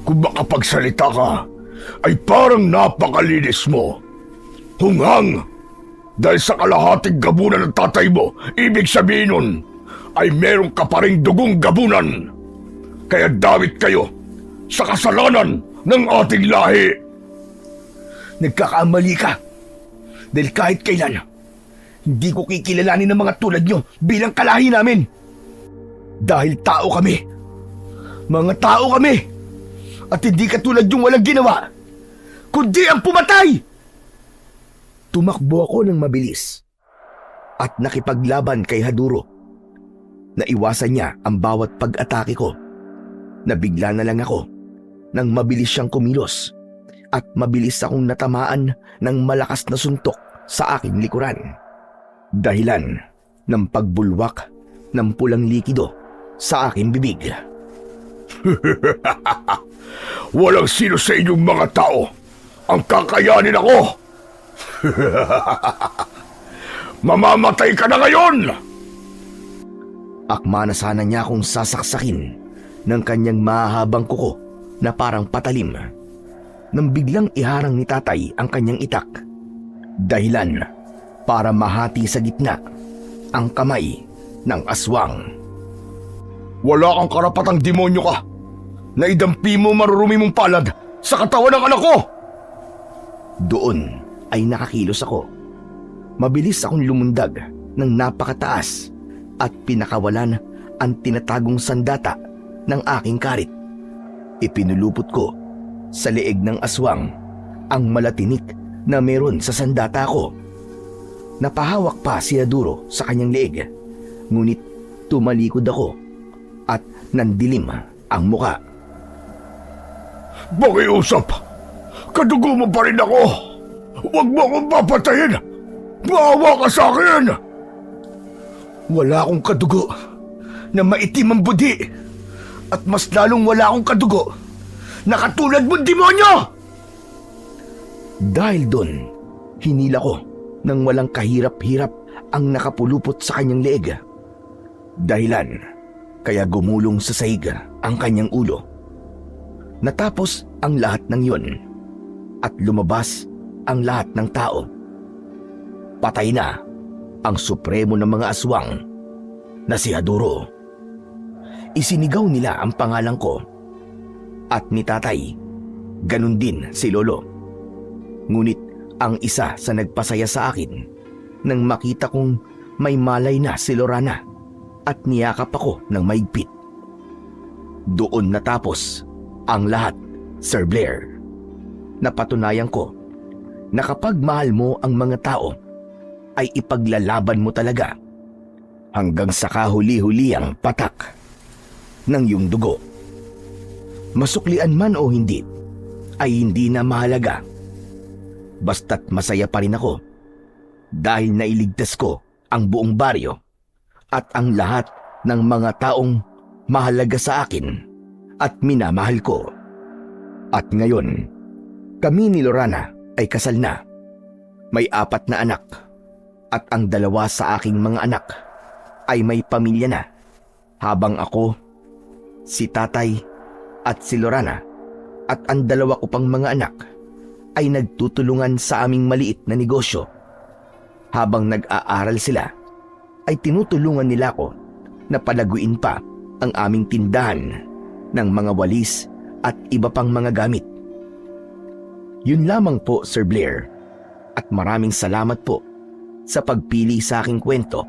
Kung makapagsalita ka, ay parang napakalinis mo. Hunghang! Dahil sa kalahating gabunan ng tatay mo, ibig sabihin nun, ay meron ka pa ring dugong gabunan. Kaya dawit kayo sa kasalanan ng ating lahi. Nagkakamali ka. Dahil kahit kailan, hindi ko kikilalanin ng mga tulad nyo bilang kalahi namin. Dahil tao kami. Mga tao kami. At hindi katulad yung walang ginawa, kundi ang pumatay. Tumakbo ako ng mabilis at nakipaglaban kay Haduro. Naiwasan niya ang bawat pag-atake ko. Nabigla na lang ako nang mabilis siyang kumilos at mabilis akong natamaan ng malakas na suntok sa aking likuran. Dahilan ng pagbulwak ng pulang likido sa aking bibig. Walang sino sa inyong mga tao ang kakayanin ako. Mamamatay ka na ngayon! Akma na sana niya akong sasaksakin ng kanyang mahahabang kuko na parang patalim. Nang biglang iharang ni tatay ang kanyang itak. Dahilan para mahati sa gitna ang kamay ng aswang. Wala kang karapatang demonyo ka na idampi mo marurumi mong palad sa katawan ng anak ko! Doon ay nakakilos ako. Mabilis akong lumundag ng napakataas at pinakawalan ang tinatagong sandata ng aking karit. Ipinulupot ko sa leeg ng aswang ang malatinik na meron sa sandata ko. Napahawak pa si Haduro sa kanyang leeg, ngunit tumalikod ako at nandilim ang muka. Pakiusap! Kadugo mo pa rin ako! Huwag mo akong papatayin! Maawa ka sa akin! Wala akong kadugo na maitim ang budi at mas lalong wala akong kadugo na katulad mong demonyo! Dahil doon, hinila ko nang walang kahirap-hirap ang nakapulupot sa kanyang leeg. Dahilan, kaya gumulong sa sahig ang kanyang ulo. Natapos ang lahat ng yun at lumabas ang lahat ng tao. Patay na ang supremo ng mga aswang na si Haduro. Isinigaw nila ang pangalan ko at ni tatay, ganun din si lolo. Ngunit ang isa sa nagpasaya sa akin nang makita kong may malay na si Lorana at niyakap ako ng maigpit. Doon natapos ang lahat, Sir Blair. napatunayan ko na kapag mahal mo ang mga tao, ay ipaglalaban mo talaga hanggang sa kahuli-huliyang patak ng iyong dugo. Masuklian man o hindi, ay hindi na mahalaga. Basta't masaya pa rin ako dahil nailigtas ko ang buong baryo at ang lahat ng mga taong mahalaga sa akin at minamahal ko. At ngayon, kami ni Lorana ay kasal na. May 4 na anak at ang 2 sa aking mga anak ay may pamilya na, habang ako, si tatay at si Lorana at ang 2 ko pang mga anak ay nagtutulungan sa aming maliit na negosyo. Habang nag-aaral sila, ay tinutulungan nila ako na palaguin pa ang aming tindahan ng mga walis at iba pang mga gamit. Yun lamang po, Sir Blair, at maraming salamat po sa pagpili sa aking kwento.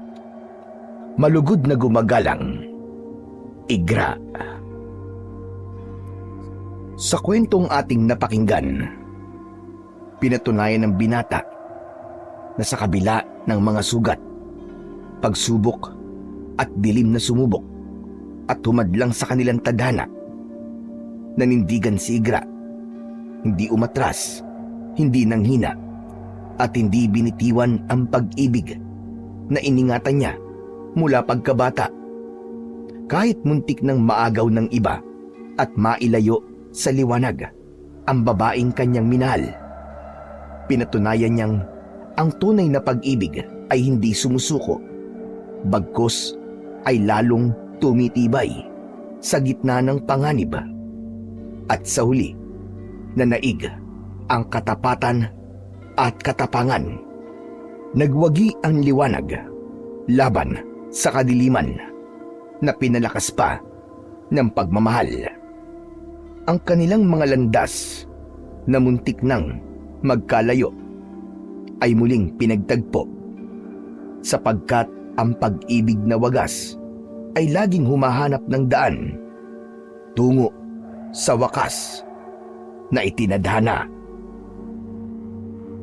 Malugod na gumagalang, Igra. Sa kwentong ating napakinggan, pinatunayan ng binata na sa kabila ng mga sugat, pagsubok at dilim na sumubok at humadlang sa kanilang tadhana, nanindigan si Igra, hindi umatras, hindi nanghina, at hindi binitiwan ang pag-ibig na iningatan niya mula pagkabata. Kahit muntik ng maagaw ng iba at mailayo sa liwanag ang babaeng kanyang minahal, pinatunayan niyang ang tunay na pag-ibig ay hindi sumusuko, bagkus ay lalong tumitibay sa gitna ng panganib. At sa huli, nanaig ang katapatan at katapangan. Nagwagi ang liwanag laban sa kadiliman na pinalakas pa ng pagmamahal. Ang kanilang mga landas na muntik nang magkalayo ay muling pinagtagpo, sapagkat ang pag-ibig na wagas ay laging humahanap ng daan tungo sa wakas na itinadhana.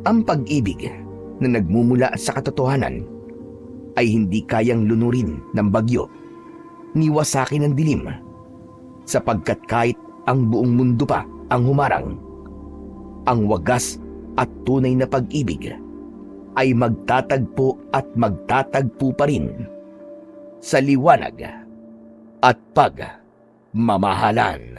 Ang pag-ibig na nagmumula sa katotohanan ay hindi kayang lunurin ng bagyo ni wasakin ng dilim, sapagkat kahit ang buong mundo pa ang humarang, ang wagas at tunay na pag-ibig ay magtatagpo at magtatagpo pa rin sa liwanag at pagmamahalan.